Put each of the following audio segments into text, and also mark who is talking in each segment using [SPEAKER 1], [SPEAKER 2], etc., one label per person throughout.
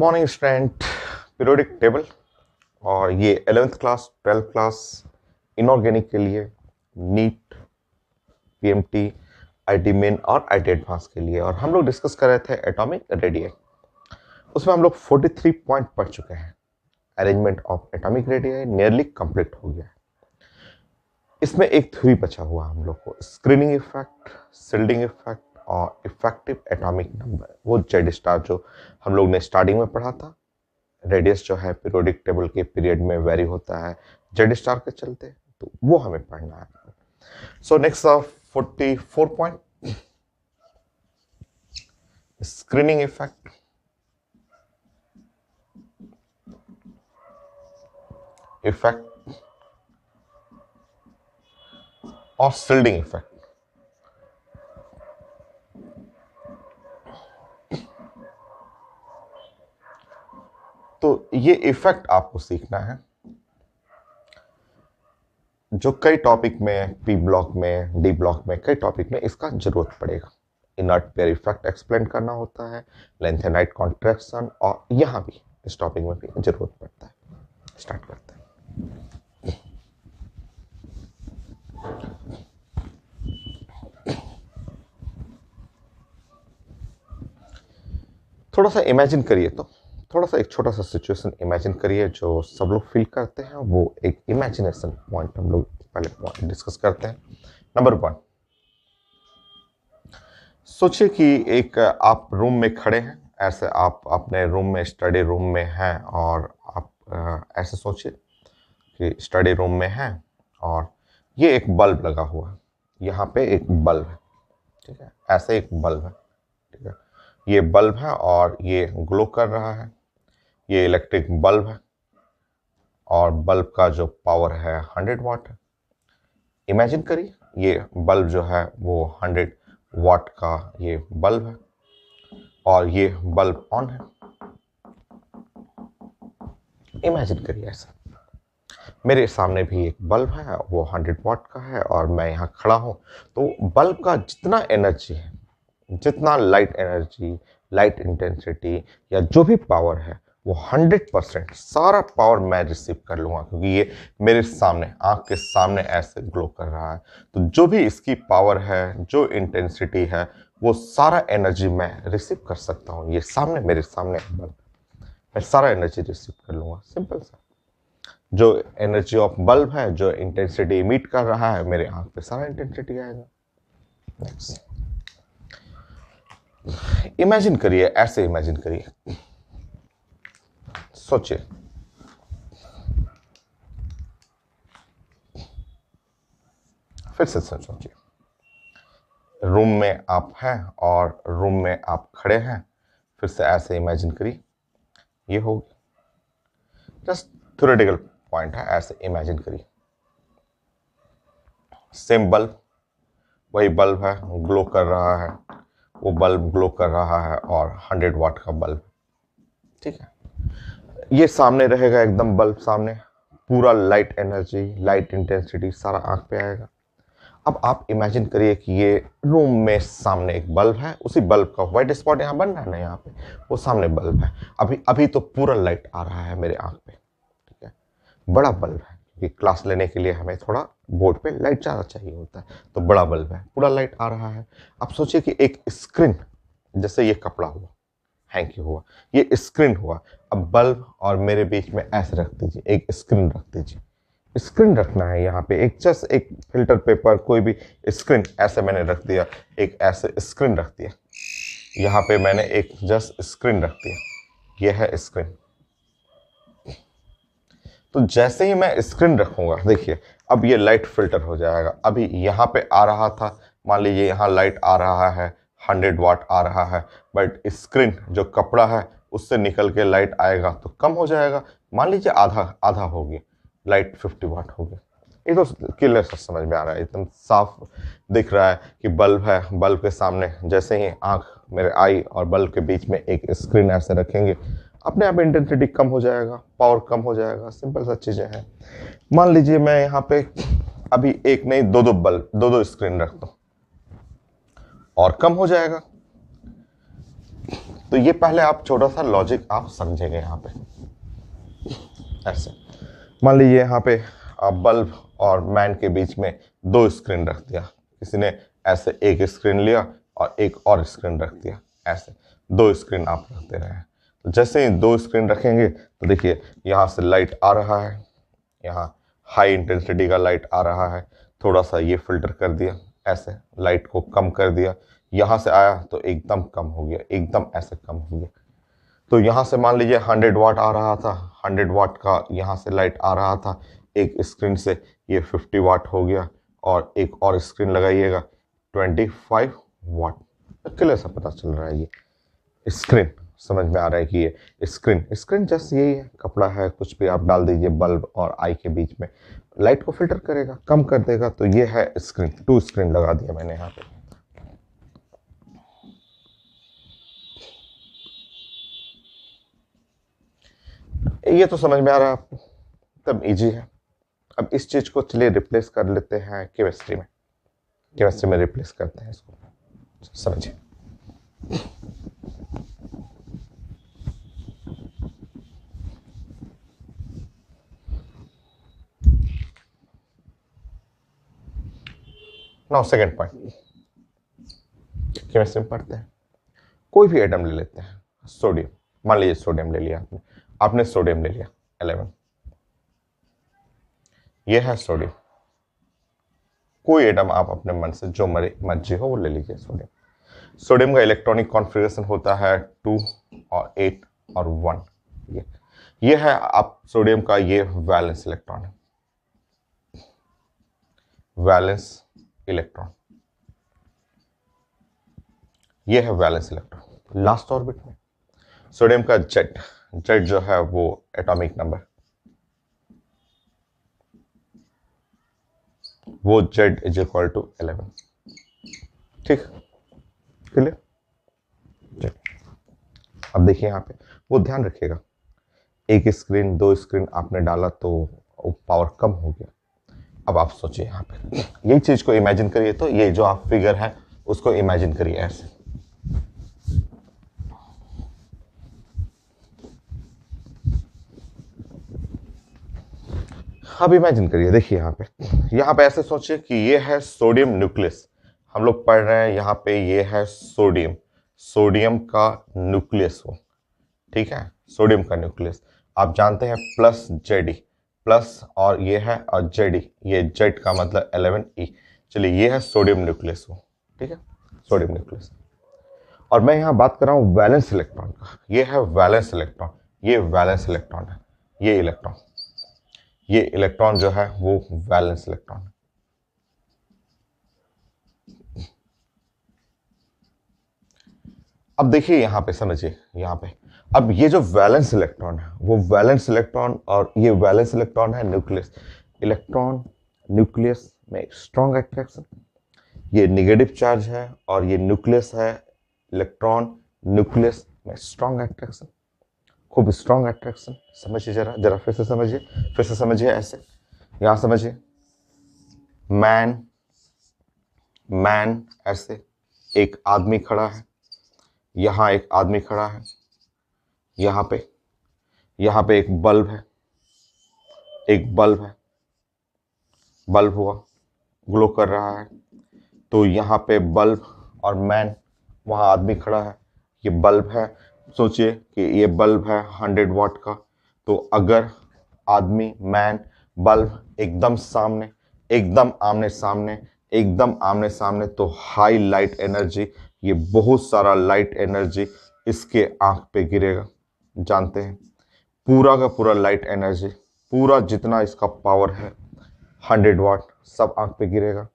[SPEAKER 1] Morning student. Periodic table और ये 11th class 12th class inorganic के लिए नीट पीएमटी आईटी मेन और आईटी एडवांस के लिए, और हम लोग डिस्कस कर रहे थे एटॉमिक रेडियाई। उसमें हम लोग 43 पॉइंट पढ़ चुके हैं। Arrangement of atomic radii nearly complete हो गया है। इसमें एक थ्योरी बचा हुआ हम लोग को, स्क्रीनिंग इफेक्ट, शिल्डिंग इफेक्ट और इफेक्टिव एटॉमिक नंबर। वो जेड स्टार जो हम लोग ने स्टार्टिंग में पढ़ा था, रेडियस जो है पीरियोडिक टेबल के पीरियड में वेरी होता है जेड स्टार के चलते, तो वो हमें पढ़ना है। So next 44 point, screening effect, effect और शिल्डिंग इफेक्ट। तो ये इफेक्ट आपको सीखना है, जो कई टॉपिक में, पी ब्लॉक में, डी ब्लॉक में, कई टॉपिक में इसका जरूरत पड़ेगा। इनर्ट पेयर इफेक्ट एक्सप्लेन करना होता है, लेंथ एंड राइट कॉन्ट्रैक्शन, और यहां भी इस टॉपिक में भी जरूरत पड़ता है। स्टार्ट करते हैं। थोड़ा सा इमेजिन करिए, तो थोड़ा सा एक छोटा सा सिचुएशन इमेजिन करिए जो सब लोग फील करते हैं। वो एक इमेजिनेशन पॉइंट हम लोग पहले पॉइंट डिस्कस करते हैं। नंबर 1, सोचिए कि एक आप रूम में खड़े हैं। ऐसे आप अपने रूम में, स्टडी रूम में हैं, और आप ऐसे सोचिए कि स्टडी रूम में हैं और ये एक बल्ब लगा हुआ है। यहाँ पे एक बल्ब है, ठीक है, ऐसे एक बल्ब है, ठीक है। ये बल्ब है और ये ग्लो कर रहा है। ये इलेक्ट्रिक बल्ब है और बल्ब का जो पावर है 100 वाट है। इमेजिन करिए ये बल्ब जो है वो 100 वाट का ये बल्ब है और ये बल्ब ऑन है। इमेजिन करिए ऐसा मेरे सामने भी एक बल्ब है, वो 100 वाट का है और मैं यहाँ खड़ा हूँ। तो बल्ब का जितना एनर्जी है, जितना लाइट एनर्जी, लाइट इंटेंसिटी या जो भी पावर है, वो 100% सारा पावर मैं रिसीव कर लूँगा, क्योंकि ये मेरे सामने, आँख के सामने ऐसे ग्लो कर रहा है। तो जो भी इसकी पावर है, जो इंटेंसिटी है, वो सारा एनर्जी मैं रिसीव कर सकता हूँ। ये सामने, मेरे सामने बल्ब, मैं सारा एनर्जी रिसीव कर लूँगा। सिंपल सा, जो एनर्जी ऑफ बल्ब है, जो इंटेंसिटी इमिट कर रहा है, मेरे आँख पे सारा इंटेंसिटी आएगा। नेक्स्ट, इमेजिन करिए, ऐसे इमेजिन करिए, सोचिए फिर से सोचिए, रूम में आप हैं और रूम में आप खड़े हैं। फिर से ऐसे इमेजिन करिए, ये हो गया। जस्ट थ्योरेटिकल पॉइंट है, ऐसे इमेजिन करिए। सेम बल्ब, वही बल्ब है, ग्लो कर रहा है, वो बल्ब ग्लो कर रहा है और 100 वाट का बल्ब, ठीक है। ये सामने रहेगा, एकदम बल्ब सामने, पूरा लाइट एनर्जी, लाइट इंटेंसिटी सारा आंख पे आएगा। अब आप इमेजिन करिए कि ये रूम में सामने एक बल्ब है, उसी बल्ब का व्हाइट स्पॉट यहाँ बन रहा है ना, यहाँ पे वो सामने बल्ब है। अभी तो पूरा लाइट आ रहा है मेरे आंख पे, ठीक है। बड़ा बल्ब है, क्योंकि क्लास लेने के लिए हमें थोड़ा बोर्ड पे लाइट ज़्यादा चाहिए होता है, तो बड़ा बल्ब है, पूरा लाइट आ रहा है। अब सोचिए कि एक स्क्रीन, जैसे ये कपड़ा हुआ, हैंकी हुआ, ये स्क्रीन हुआ। अब बल्ब और मेरे बीच में ऐसे रख दीजिए, एक स्क्रीन रख दीजिए। स्क्रीन रखना है यहाँ पे, एक जस्ट एक फिल्टर पेपर, कोई भी स्क्रीन ऐसे मैंने रख दिया, एक ऐसे स्क्रीन रख दिया। यहाँ पे मैंने एक जस्ट स्क्रीन रख दिया, ये है स्क्रीन। तो जैसे ही मैं स्क्रीन रखूंगा, देखिए अब ये लाइट फिल्टर हो जाएगा। अभी यहाँ पे आ रहा था, मान लीजिए यहाँ लाइट आ रहा है, 100 वाट आ रहा है, बट स्क्रीन जो कपड़ा है उससे निकल के लाइट आएगा तो कम हो जाएगा। मान लीजिए आधा आधा हो गया, लाइट 50 वाट हो गया। ये तो क्लियर सा समझ में आ रहा है, एकदम साफ दिख रहा है कि बल्ब है, बल्ब के सामने जैसे ही आंख मेरे आई और बल्ब के बीच में एक स्क्रीन ऐसे रखेंगे, अपने आप इंटेंसिटी कम हो जाएगा, पावर कम हो जाएगा। सिंपल सा चीज़ें हैं। मान लीजिए मैं यहाँ पे अभी एक नहीं, दो दो बल्ब, दो दो स्क्रीन रखता हूँ और कम हो जाएगा। तो ये पहले आप छोटा सा लॉजिक आप समझेंगे यहाँ पे। ऐसे मान लीजिए यहाँ पे आप बल्ब और मैन के बीच में दो स्क्रीन रख दिया, किसी ने ऐसे एक स्क्रीन लिया और एक और स्क्रीन रख दिया, ऐसे दो स्क्रीन आप रखते रहे। तो जैसे ही दो स्क्रीन रखेंगे तो देखिए यहाँ से लाइट आ रहा है, यहाँ हाई इंटेंसिटी का लाइट आ रहा है, थोड़ा सा ये फिल्टर कर दिया, ऐसे लाइट को कम कर दिया, यहाँ से आया तो एकदम कम हो गया, एकदम ऐसे कम हो गया। तो यहाँ से मान लीजिए 100 वाट आ रहा था, 100 वाट का यहाँ से लाइट आ रहा था, एक स्क्रीन से ये 50 वाट हो गया, और एक और स्क्रीन लगाइएगा 25 वाट। क्लियर सा पता चल रहा है ये स्क्रीन, समझ में आ रहा है कि ये स्क्रीन स्क्रीन जस्ट यही है, कपड़ा है, कुछ भी आप डाल दीजिए बल्ब और आई के बीच में, लाइट को फिल्टर करेगा, कम कर देगा। तो ये है स्क्रीन, 2 स्क्रीन लगा दिया मैंने यहाँ पे। ये तो समझ में आ रहा है आपको, तब इजी है। अब इस चीज को चलिए रिप्लेस कर लेते हैं केमिस्ट्री में, केमिस्ट्री में रिप्लेस करते हैं इसको, समझिए। नाउ सेकंड पॉइंट, केमिस्ट्री में पढ़ते हैं, कोई भी एटम ले लेते हैं, सोडियम, मान लीजिए सोडियम ले लिया आपने, आपने सोडियम ले लिया 11, ये है सोडियम। कोई एटम आप अपने मन से जो मर्जी हो वो ले लीजिए सोडियम। सोडियम का इलेक्ट्रॉनिक कॉन्फ़िगरेशन होता है 2 और 8 और 1। ये है आप सोडियम का ये वैलेंस इलेक्ट्रॉन है, वैलेंस इलेक्ट्रॉन, ये है वैलेंस इलेक्ट्रॉन। लास्ट ऑर्बिट में सोडियम का जेड, जेड जो है वो एटॉमिक नंबर, वो जेड इज इक्वल टू 11। ठीक, क्लियर। अब देखिए यहाँ पे वो ध्यान रखिएगा, एक स्क्रीन दो स्क्रीन आपने डाला तो पावर कम हो गया। अब आप सोचिए यहाँ पे, यही चीज को इमेजिन करिए, तो ये जो आप फिगर है उसको इमेजिन करिए ऐसे, अब इमेजिन करिए, देखिए यहाँ पे ऐसे सोचिए कि ये है सोडियम न्यूक्लियस, हम लोग पढ़ रहे हैं यहाँ पे ये है सोडियम, सोडियम का न्यूक्लियस हो, ठीक है, सोडियम का न्यूक्लियस। आप जानते हैं प्लस जेडी, प्लस और ये है और जेडी, ये जेड का मतलब 11E। चलिए ये है सोडियम न्यूक्लियस हो, ठीक है, सोडियम न्यूक्लियस। और मैं यहाँ बात कर रहा हूँ वैलेंस इलेक्ट्रॉन का, ये है वैलेंस इलेक्ट्रॉन, ये वैलेंस इलेक्ट्रॉन है, ये इलेक्ट्रॉन, ये इलेक्ट्रॉन जो है वो वैलेंस इलेक्ट्रॉन है। अब देखिए यहाँ पे, समझिए यहाँ पे, अब ये जो वैलेंस इलेक्ट्रॉन है वो वैलेंस इलेक्ट्रॉन, और ये वैलेंस इलेक्ट्रॉन है न्यूक्लियस, इलेक्ट्रॉन न्यूक्लियस में स्ट्रॉन्ग अट्रैक्शन, ये नेगेटिव चार्ज है, और ये न्यूक्लियस है, इलेक्ट्रॉन न्यूक्लियस में स्ट्रॉन्ग अट्रैक्शन, खूब स्ट्रॉन्ग अट्रैक्शन। समझिए जरा जरा फिर से समझिए, फिर से समझिए ऐसे, यहां समझिए, मैन, मैन ऐसे, एक आदमी खड़ा है, यहां एक आदमी खड़ा है, यहां पे एक बल्ब है, एक बल्ब है, बल्ब हुआ, ग्लो कर रहा है, तो यहाँ पे बल्ब और मैन, वहाँ आदमी खड़ा है, ये बल्ब है। सोचिए कि ये बल्ब है 100 वाट का, तो अगर आदमी, मैन, बल्ब एकदम सामने, एकदम आमने सामने, एकदम आमने सामने, तो हाई लाइट एनर्जी, ये बहुत सारा लाइट एनर्जी इसके आंख पे गिरेगा। जानते हैं पूरा का पूरा लाइट एनर्जी, पूरा जितना इसका पावर है 100 वाट, सब आंख पे गिरेगा।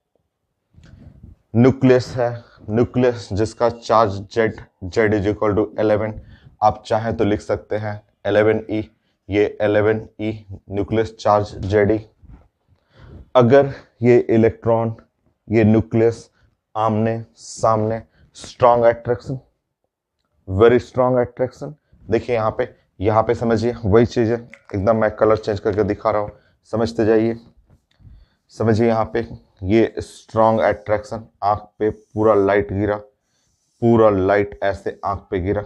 [SPEAKER 1] न्यूक्लियस है, न्यूक्लियस जिसका charge Z, Z is equal to 11, आप चाहें तो लिख सकते हैं 11E, ये 11E न्यूक्लियस चार्ज जेडी। अगर ये इलेक्ट्रॉन, ये न्यूक्लियस आमने सामने, strong attraction, very strong attraction. देखिए यहाँ पे समझिए वही चीज़ है, एकदम मैं कलर चेंज करके दिखा रहा हूँ, समझते जाइए। समझिए यहाँ पे ये स्ट्रॉन्ग अट्रैक्शन, आंख पे पूरा लाइट गिरा, पूरा लाइट ऐसे आंख पे गिरा,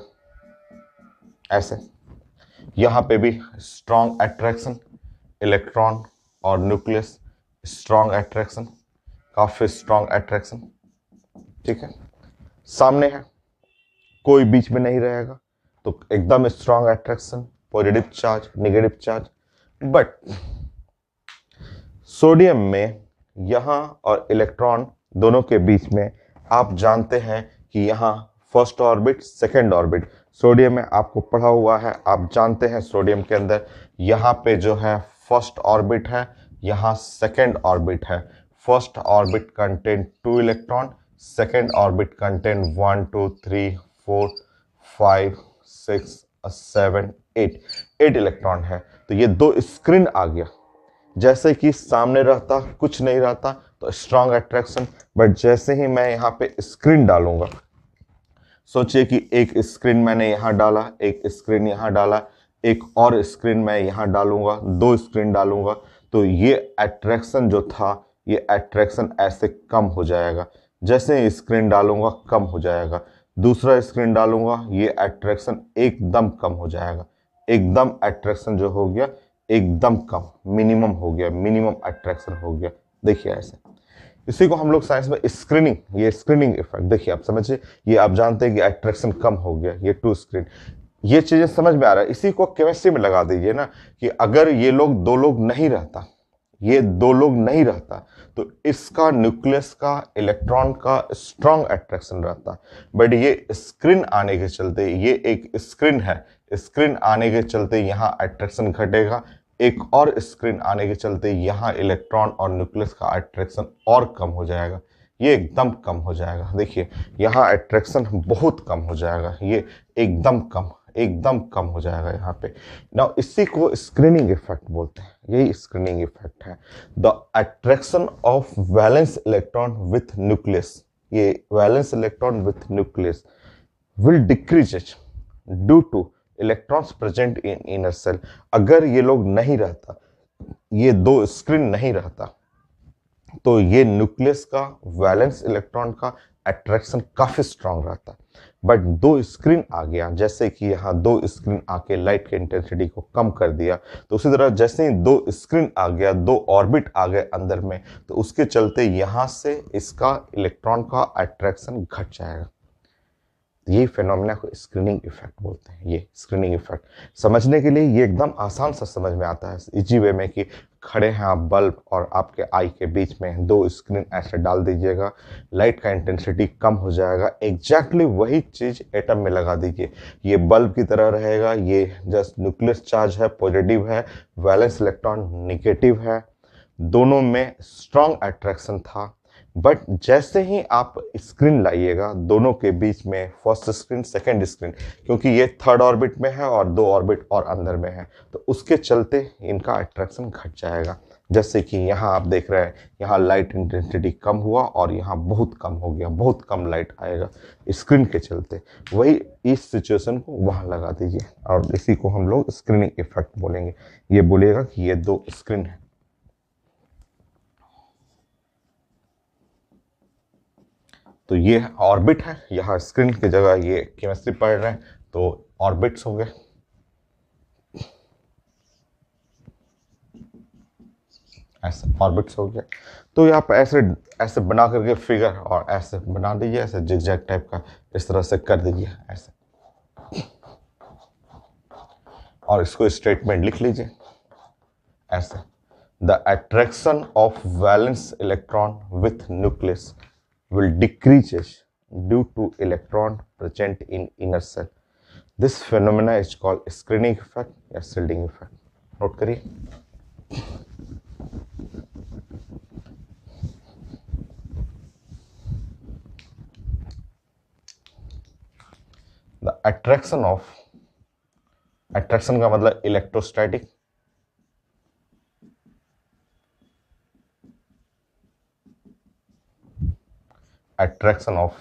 [SPEAKER 1] ऐसे यहाँ पे भी स्ट्रॉन्ग अट्रैक्शन, इलेक्ट्रॉन और न्यूक्लियस, स्ट्रॉन्ग अट्रैक्शन, काफी स्ट्रॉन्ग अट्रैक्शन, ठीक है। सामने है, कोई बीच में नहीं रहेगा, तो एकदम strong attraction, positive charge, negative charge. But sodium में यहां और इलेक्ट्रॉन दोनों के बीच में आप जानते हैं कि यहां first orbit, second orbit, sodium में आपको पढ़ा हुआ है, आप जानते हैं सोडियम के अंदर यहां पे जो है फर्स्ट ऑर्बिट है, यहां सेकंड ऑर्बिट है। First orbit contain 2 electron, second orbit contain 1 2 3 4 5 6 7 8 electron है। तो ये दो स्क्रीन आ गया, जैसे कि सामने रहता कुछ नहीं रहता तो स्ट्रॉन्ग अट्रैक्शन, बट जैसे ही मैं यहाँ पे स्क्रीन डालूंगा, सोचिए कि एक स्क्रीन मैंने यहाँ डाला, एक स्क्रीन यहाँ डाला, एक और स्क्रीन मैं यहाँ डालूंगा, 2 स्क्रीन डालूंगा, तो ये अट्रैक्शन जो था, ये अट्रैक्शन ऐसे कम हो जाएगा। जैसे ही स्क्रीन डालूंगा कम हो जाएगा, दूसरा स्क्रीन डालूंगा, ये अट्रैक्शन एकदम कम हो जाएगा। एकदम अट्रैक्शन जो हो गया एकदम कम, मिनिमम हो गया, मिनिमम अट्रैक्शन हो गया। देखिए ऐसे, इसी को हम लोग साइंस में स्क्रीनिंग, ये स्क्रीनिंग इफेक्ट, देखिए आप समझिए, ये आप जानते हैं कि अट्रैक्शन कम हो गया, ये 2 स्क्रीन, ये चीजें समझ में आ रहा है। इसी को केमिस्ट्री में लगा दीजिए ना, कि अगर ये लोग 2 लोग नहीं रहता, ये 2 लोग नहीं रहता, तो इसका न्यूक्लियस का इलेक्ट्रॉन का स्ट्रॉन्ग अट्रैक्शन रहता। बट ये स्क्रीन आने के चलते, ये एक स्क्रीन है, स्क्रीन आने के चलते यहाँ अट्रैक्शन घटेगा, एक और स्क्रीन आने के चलते यहाँ इलेक्ट्रॉन और न्यूक्लियस का अट्रैक्शन और कम हो जाएगा, ये एकदम कम हो जाएगा। देखिए यहाँ अट्रैक्शन बहुत कम हो जाएगा, ये एकदम कम, एकदम कम हो जाएगा यहाँ पे ना। इसी को स्क्रीनिंग इफेक्ट बोलते हैं, यही स्क्रीनिंग इफेक्ट है। The attraction of valence electron with nucleus, ये valence electron with nucleus will decrease due to electrons present in inner shell. अगर ये लोग नहीं रहता, ये 2 स्क्रीन नहीं रहता, तो ये न्यूक्लियस का वैलेंस इलेक्ट्रॉन का अट्रैक्शन काफी स्ट्रांग रहता। बट 2 स्क्रीन आ गया, जैसे कि यहाँ 2 स्क्रीन आके लाइट के इंटेंसिटी को कम कर दिया, तो उसी तरह जैसे ही 2 स्क्रीन आ गया, 2 ऑर्बिट आ गए अंदर में, तो उसके चलते यहाँ से इसका इलेक्ट्रॉन का अट्रैक्शन घट जाएगा। ये फिनोमेना को स्क्रीनिंग इफेक्ट बोलते हैं। ये स्क्रीनिंग इफेक्ट समझने के लिए ये एकदम आसान सा समझ में आता है, इजी वे में, कि खड़े हैं आप बल्ब और आपके आई के बीच में 2 स्क्रीन ऐसे डाल दीजिएगा, लाइट का इंटेंसिटी कम हो जाएगा। एग्जैक्टली वही चीज एटम में लगा दीजिए, ये बल्ब की तरह रहेगा, ये जस्ट न्यूक्लियस चार्ज है, पॉजिटिव है, वैलेंस इलेक्ट्रॉन निगेटिव है, दोनों में स्ट्रॉन्ग अट्रैक्शन था। बट जैसे ही आप स्क्रीन लाइएगा, दोनों के बीच में फर्स्ट स्क्रीन सेकंड स्क्रीन, क्योंकि ये थर्ड ऑर्बिट में है और 2 ऑर्बिट और अंदर में है, तो उसके चलते इनका अट्रैक्शन घट जाएगा। जैसे कि यहाँ आप देख रहे हैं, यहाँ लाइट इंटेंसिटी कम हुआ और यहाँ बहुत कम हो गया, बहुत कम लाइट आएगा स्क्रीन के चलते। वही इस सिचुएशन को वहाँ लगा दीजिए और इसी को हम लोग स्क्रीनिंग इफेक्ट बोलेंगे। ये बोलेगा कि ये 2 स्क्रीन है। तो ये ऑर्बिट है, यहाँ स्क्रीन की जगह ये केमिस्ट्री पढ़ रहे हैं, तो ऑर्बिट्स हो गए। ऐसे ऑर्बिट्स हो गया। तो यहाँ पे ऐसे ऐसे बना करके फिगर और ऐसे बना दीजिए, ऐसे जिगजैग टाइप का, इस तरह से कर दीजिए ऐसे, और इसको स्टेटमेंट लिख लीजिए ऐसे। The attraction of valence electron with nucleus will decreases due to electron present in inner cell. This phenomena is called screening effect या shielding effect. नोट करिए। The attraction of, attraction का मतलब electrostatic, attraction of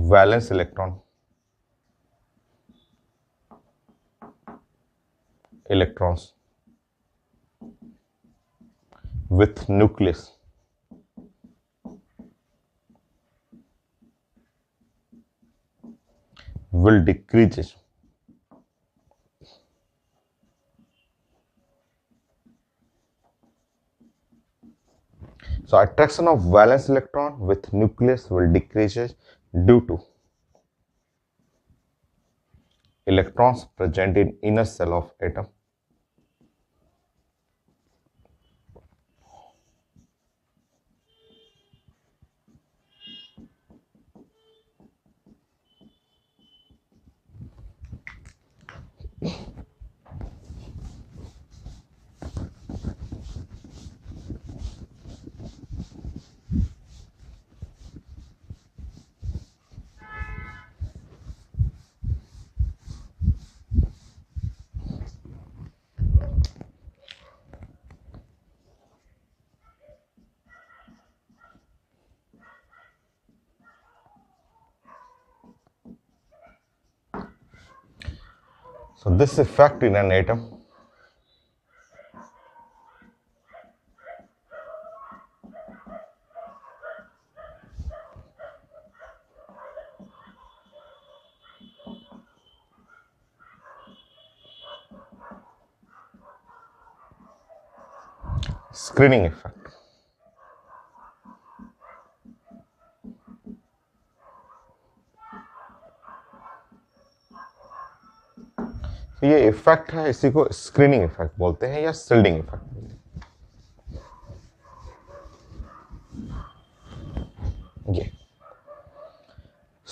[SPEAKER 1] valence electron, electrons with nucleus will decreases. So attraction of valence electron with nucleus will decreases due to electrons present in inner shell of atom. So this effect in an atom screening effect. तो ये effect है, इसी को screening effect बोलते हैं या shielding effect बोलते हैं।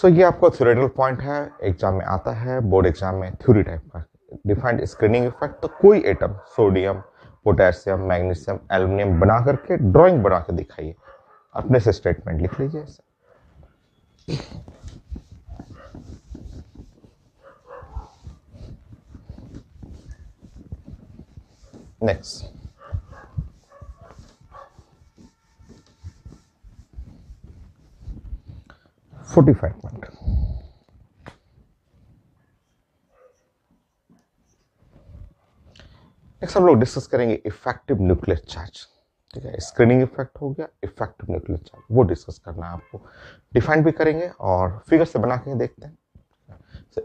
[SPEAKER 1] ये आपको थ्योरेटिकल पॉइंट है, एग्जाम में आता है, बोर्ड एग्जाम में थ्योरी टाइप का डिफाइंड स्क्रीनिंग इफेक्ट। तो कोई atom sodium, potassium, magnesium, aluminium बना करके ड्राइंग बना के दिखाइए, अपने से स्टेटमेंट लिख लीजिए। Next, forty five point. Next हम लोग डिस्कस करेंगे इफेक्टिव न्यूक्लियर चार्ज। ठीक है, स्क्रीनिंग इफेक्ट हो गया, इफेक्टिव न्यूक्लियर चार्ज वो डिस्कस करना है आपको, डिफाइन भी करेंगे और फिगर से बना के देखते हैं।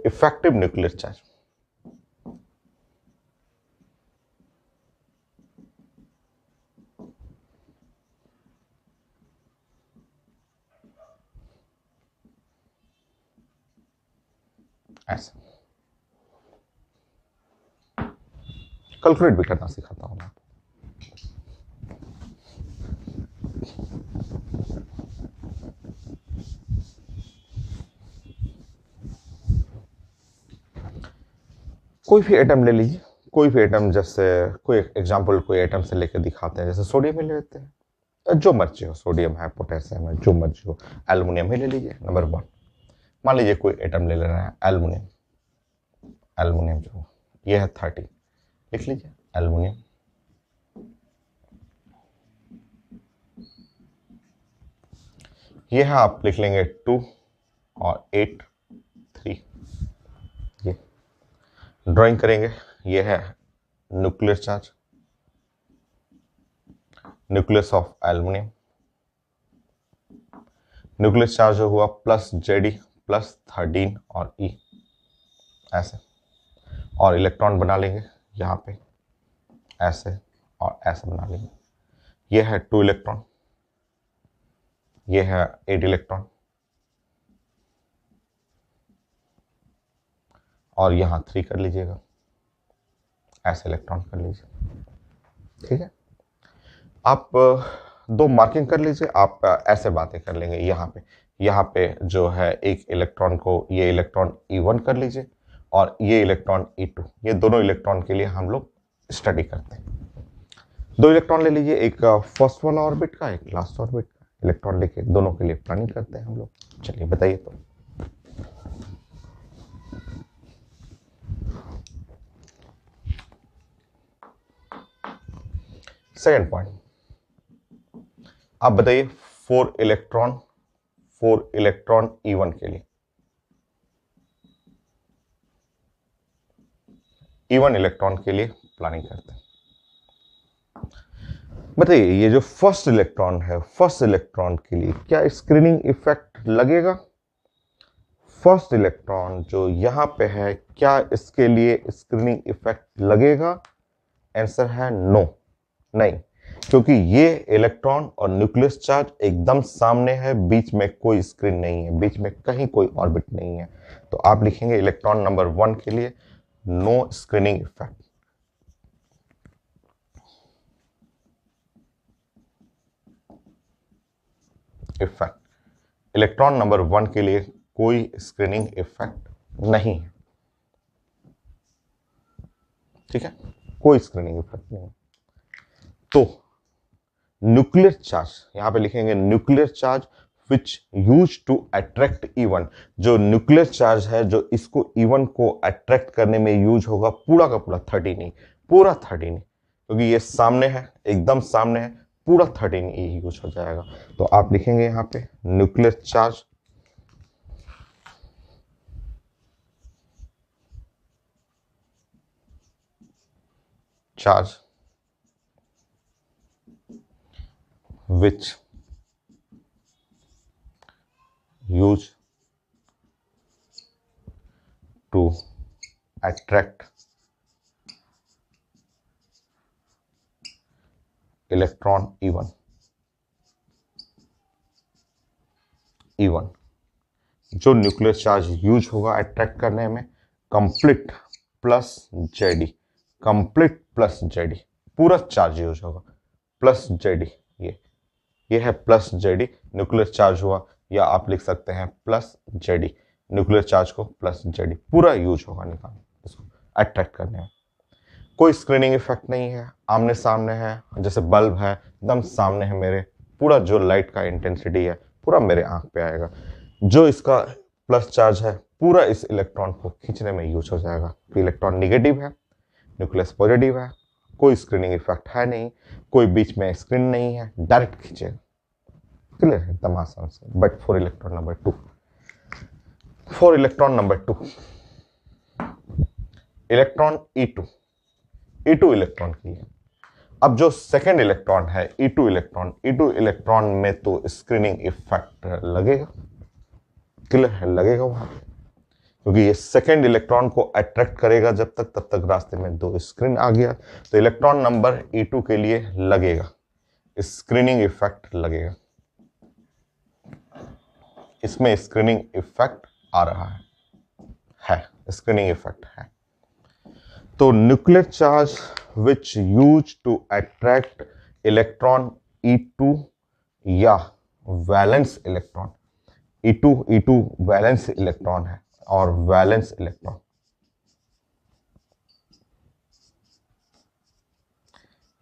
[SPEAKER 1] इफेक्टिव न्यूक्लियर चार्ज, ऐसा कैलकुलेट भी करना सिखाता हूं मैं। कोई भी एटम ले लीजिए, कोई भी एटम, जैसे कोई एग्जांपल कोई एटम से लेकर दिखाते हैं, जैसे सोडियम ही ले लेते हैं, जो मर्जी हो, सोडियम है, पोटेशियम है, जो मर्जी हो, एल्युमिनियम ही ले लीजिए। नंबर 1 मान लीजिए कोई एटम ले लेना है एल्युमिनियम, एल्युमिनियम जो ये है 30, लिख लीजिए एल्युमिनियम। ये है, आप लिख लेंगे 2 और 8 3, ये ड्राइंग करेंगे। ये है nuclear charge, nucleus of aluminium, nuclear charge जो हुआ प्लस जेडी प्लस 13 और ई, ऐसे, और इलेक्ट्रॉन बना लेंगे यहाँ पे ऐसे और ऐसे बना लेंगे। ये है 2 इलेक्ट्रॉन, ये है 8 इलेक्ट्रॉन, और यहाँ 3 कर लीजिएगा, ऐसे इलेक्ट्रॉन कर लीजिए। ठीक है, आप 2 मार्किंग कर लीजिए, आप ऐसे बातें कर लेंगे। यहाँ पे जो है एक इलेक्ट्रॉन को, ये इलेक्ट्रॉन E1 कर लीजिए और ये इलेक्ट्रॉन E2, ये दोनों इलेक्ट्रॉन के लिए हम लोग स्टडी करते हैं। 2 इलेक्ट्रॉन ले लीजिए, एक फर्स्ट वाला ऑर्बिट का, एक लास्ट ऑर्बिट का इलेक्ट्रॉन लेके दोनों के लिए प्लानिंग करते हैं हम लोग। चलिए बताइए। तो सेकंड पॉइंट, आप बताइए 4 इलेक्ट्रॉन E1 के लिए, E1 इलेक्ट्रॉन के लिए प्लानिंग करते हैं। बताइए ये जो फर्स्ट इलेक्ट्रॉन है, फर्स्ट इलेक्ट्रॉन के लिए क्या स्क्रीनिंग इफेक्ट लगेगा? फर्स्ट इलेक्ट्रॉन जो यहाँ पे है, क्या इसके लिए स्क्रीनिंग इफेक्ट लगेगा? आंसर है नो, नहीं, क्योंकि ये इलेक्ट्रॉन और न्यूक्लियस चार्ज एकदम सामने है, बीच में कोई स्क्रीन नहीं है, बीच में कहीं कोई ऑर्बिट नहीं है। तो आप लिखेंगे इलेक्ट्रॉन नंबर 1 के लिए no screening effect. Electron number 1 के लिए कोई स्क्रीनिंग इफेक्ट नहीं है, ठीक है, कोई स्क्रीनिंग इफेक्ट नहीं है। तो न्यूक्लियर चार्ज यहां पे लिखेंगे nuclear charge which use to attract E1। जो न्यूक्लियर चार्ज है जो इसको E1 को अट्रैक्ट करने में यूज होगा, पूरा का पूरा 13 नहीं, पूरा 13 क्योंकि ये सामने है, एकदम सामने है, पूरा 13 यूज हो जाएगा। तो आप लिखेंगे यहां पे nuclear charge which use to attract electron E1। जो न्यूक्लियर चार्ज यूज होगा अट्रैक्ट करने में, complete plus JD, complete plus JD, पूरा चार्ज यूज होगा, प्लस जेडी, ये है प्लस जेडी न्यूक्लियर चार्ज हुआ, या आप लिख सकते हैं प्लस जेडी न्यूक्लियर चार्ज को प्लस जेडी पूरा यूज होगा निकाल इसको अट्रैक्ट करने में। कोई स्क्रीनिंग इफेक्ट नहीं है, आमने सामने है, जैसे बल्ब है एकदम सामने है मेरे, पूरा जो लाइट का इंटेंसिटी है पूरा मेरे आंख पे आएगा। जो इसका प्लस चार्ज है पूरा इस इलेक्ट्रॉन को खींचने में यूज हो जाएगा। तो इलेक्ट्रॉन निगेटिव है, न्यूक्लियस पॉजिटिव है, कोई स्क्रीनिंग इफेक्ट है नहीं, कोई बीच में स्क्रीन नहीं है, डायरेक्ट खींचेगा। क्लियर है एकदम आसान से। But for electron number 2, for electron number 2, electron E2 electron के लिए, अब जो सेकेंड इलेक्ट्रॉन है E2 इलेक्ट्रॉन में तो स्क्रीनिंग इफेक्ट लगेगा, क्लियर है, लगेगा वहां, क्योंकि ये सेकेंड इलेक्ट्रॉन को अट्रैक्ट करेगा जब तक, तब तक रास्ते में 2 स्क्रीन आ गया, तो इलेक्ट्रॉन नंबर E2 के लिए लगेगा, स्क्रीनिंग इफेक्ट लगेगा, इसमें स्क्रीनिंग इफेक्ट आ रहा है स्क्रीनिंग इफेक्ट है। तो nuclear charge which use to attract electron E2 या valence electron, E2 valence electron है, और वैलेंस इलेक्ट्रॉन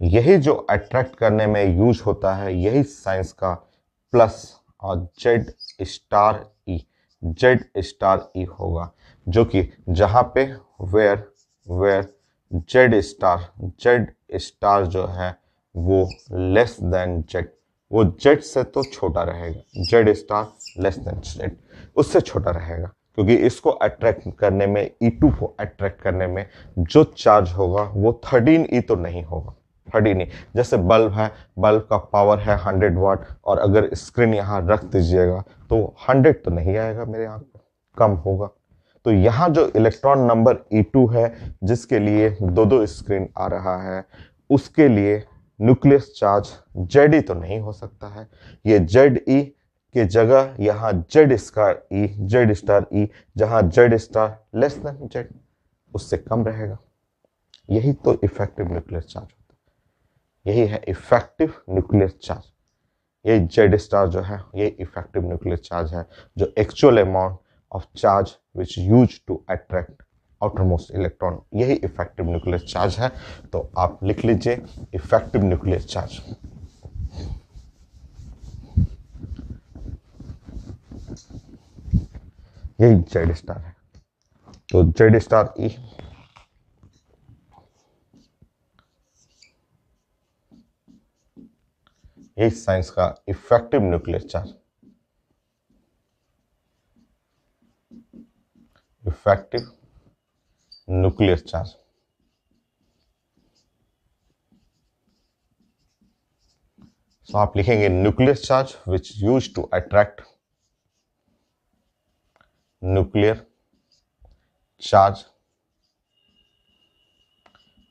[SPEAKER 1] यही जो अट्रैक्ट करने में यूज होता है, यही साइंस का प्लस और जेड स्टार ई होगा, जो कि जहां पे वेयर जेड स्टार जो है वो लेस देन जेड, वो जेड से तो छोटा रहेगा, Z star less than Z, उससे छोटा रहेगा, क्योंकि इसको अट्रैक्ट करने में, E2 को अट्रैक्ट करने में जो चार्ज होगा वो 13E तो नहीं होगा, 13E। जैसे बल्ब है, बल्ब का पावर है 100 वाट, और अगर स्क्रीन यहाँ रख दीजिएगा तो 100 तो नहीं आएगा मेरे यहाँ पे, कम होगा। तो यहाँ जो इलेक्ट्रॉन नंबर E2 है, जिसके लिए 2 स्क्रीन आ रहा है, उसके लिए न्यूक्लियस चार्ज Ze तो नहीं हो सकता है, ये Ze के जगह यहाँ जेड स्टार ई, जहाँ Z star less than Z, उससे कम रहेगा। यही तो इफेक्टिव न्यूक्लियर चार्ज होता है, यही है इफेक्टिव न्यूक्लियर चार्ज। यही जेड स्टार जो है ये इफेक्टिव न्यूक्लियर चार्ज है, जो actual amount of charge which use to attract outermost electron, यही इफेक्टिव न्यूक्लियर चार्ज है। तो आप लिख लीजिए इफेक्टिव न्यूक्लियर चार्ज। यही जेड स्टार है, तो जेड स्टार ई यही साइंस का effective nuclear charge, effective nuclear charge. तो आप लिखेंगे nuclear charge which use to attract nuclear charge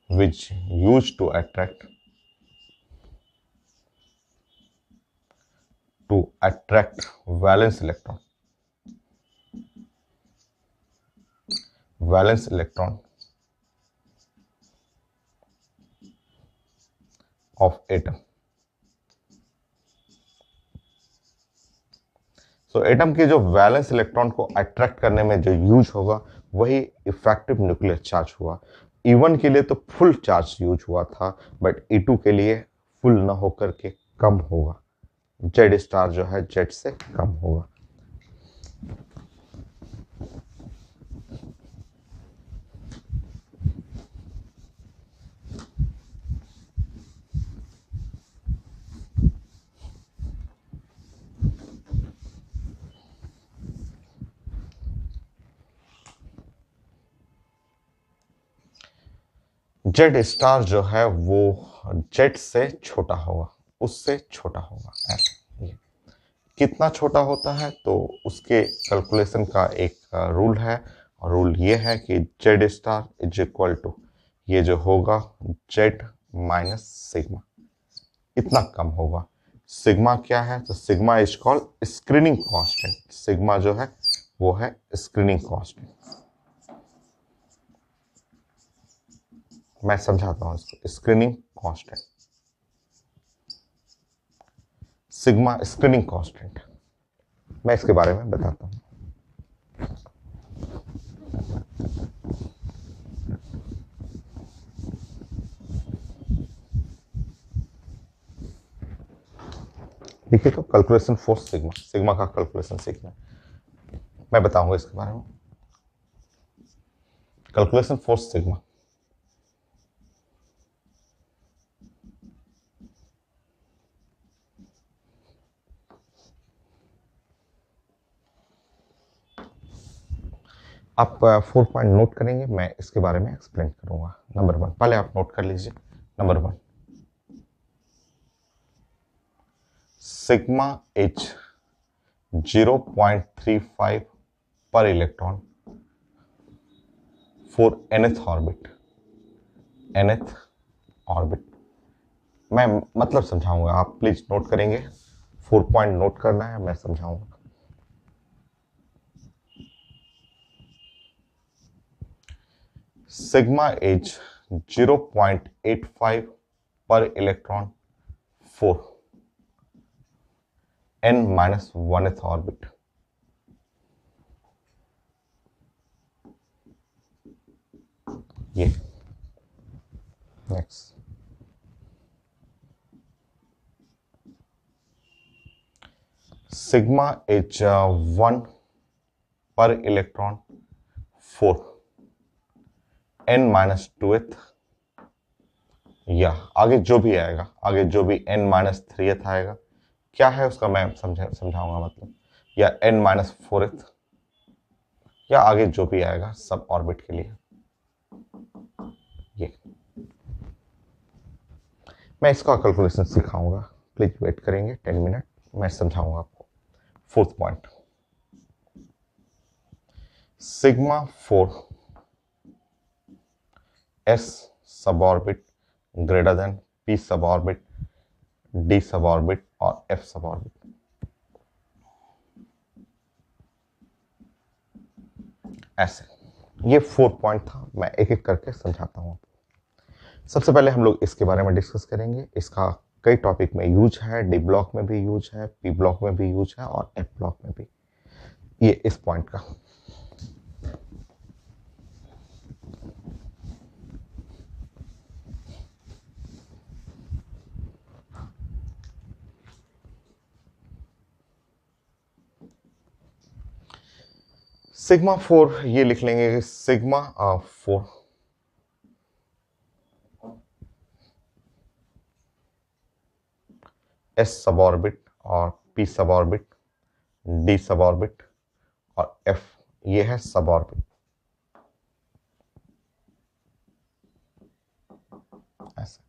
[SPEAKER 1] which used to attract valence electron of atom. So atom के जो वैलेंस इलेक्ट्रॉन को अट्रैक्ट करने में जो यूज होगा वही इफेक्टिव न्यूक्लियर चार्ज हुआ। E1 के लिए तो फुल चार्ज यूज हुआ था, बट E2 के लिए फुल ना होकर के कम होगा। जेड स्टार जो है जेड से कम होगा। जेड स्टार जो है वो जेड से छोटा होगा, उससे छोटा होगा। ऐसे ये कितना छोटा होता है तो उसके कैलकुलेशन का एक रूल है, और रूल ये है कि Z star is equal to ये जो होगा जेड माइनस सिग्मा, इतना कम होगा। सिग्मा क्या है? तो sigma is called screening constant. Sigma जो है वो है स्क्रीनिंग कांस्टेंट। मैं समझाता हूं इसको। Screening constant, sigma screening constant, मैं इसके बारे में बताता हूं। देखिए तो कैलकुलेशन फोर्स सिग्मा, सिग्मा का कैलकुलेशन सीखना मैं बताऊंगा इसके बारे में। कैलकुलेशन फोर्स सिग्मा, आप 4 पॉइंट नोट करेंगे, मैं इसके बारे में एक्सप्लेन करूंगा। नंबर 1 पहले आप नोट कर लीजिए। नंबर 1, सिग्मा इज 0.35 पर electron for nth orbit. nth orbit मैं मतलब समझाऊंगा, आप प्लीज नोट करेंगे। 4 पॉइंट नोट करना है, मैं समझाऊंगा। सिग्मा इज 0.85 पर इलेक्ट्रॉन फॉर n-1th ऑर्बिट। ये नेक्स्ट, सिग्मा इज 1 पर इलेक्ट्रॉन फॉर n-2th, या आगे जो भी आएगा, आगे जो भी n-3th आएगा, क्या है उसका मैं समझाऊंगा मतलब, या n-4th, या आगे जो भी आएगा सब ऑर्बिट के लिए। ये मैं इसका कैलकुलेशन सिखाऊंगा, प्लीज वेट करेंगे 10 मिनट, मैं समझाऊंगा आपको। 4th पॉइंट, सिग्मा 4 s सब ऑर्बिट ग्रेटर देन p सब ऑर्बिट, d सब ऑर्बिट और f सब ऑर्बिट। ऐसे ये 4 पॉइंट था, मैं एक एक करके समझाता हूं। सबसे पहले हम लोग इसके बारे में डिस्कस करेंगे। इसका कई टॉपिक में यूज है, डी ब्लॉक में भी यूज है, पी ब्लॉक में भी यूज है और एफ ब्लॉक में भी। ये इस पॉइंट का सिग्मा 4 ये लिख लेंगे, सिग्मा 4 एस सब ऑर्बिट और पी सब ऑर्बिट, डी सब ऑर्बिट और एफ ये है सब ऑर्बिट। ऐसे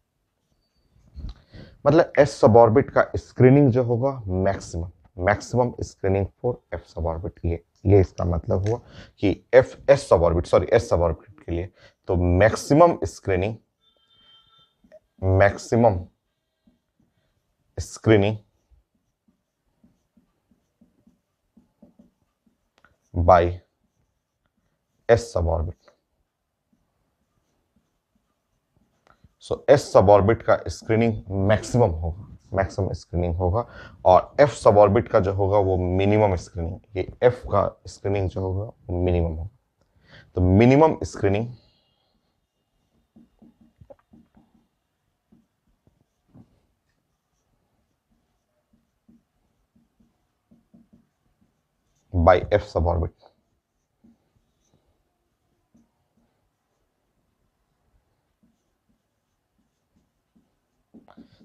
[SPEAKER 1] मतलब एस सब ऑर्बिट का स्क्रीनिंग जो होगा मैक्सिमम स्क्रीनिंग फॉर एफ सब ऑर्बिट, ये ये इसका मतलब हुआ कि एस सब ऑर्बिट के लिए तो मैक्सिमम स्क्रीनिंग बाय एस सब ऑर्बिट। सो एस सब ऑर्बिट का स्क्रीनिंग मैक्सिमम स्क्रीनिंग होगा और एफ सब ऑर्बिट का जो होगा वो मिनिमम स्क्रीनिंग, ये एफ का स्क्रीनिंग जो होगा वो मिनिमम होगा। तो मिनिमम स्क्रीनिंग बाय एफ सब ऑर्बिट।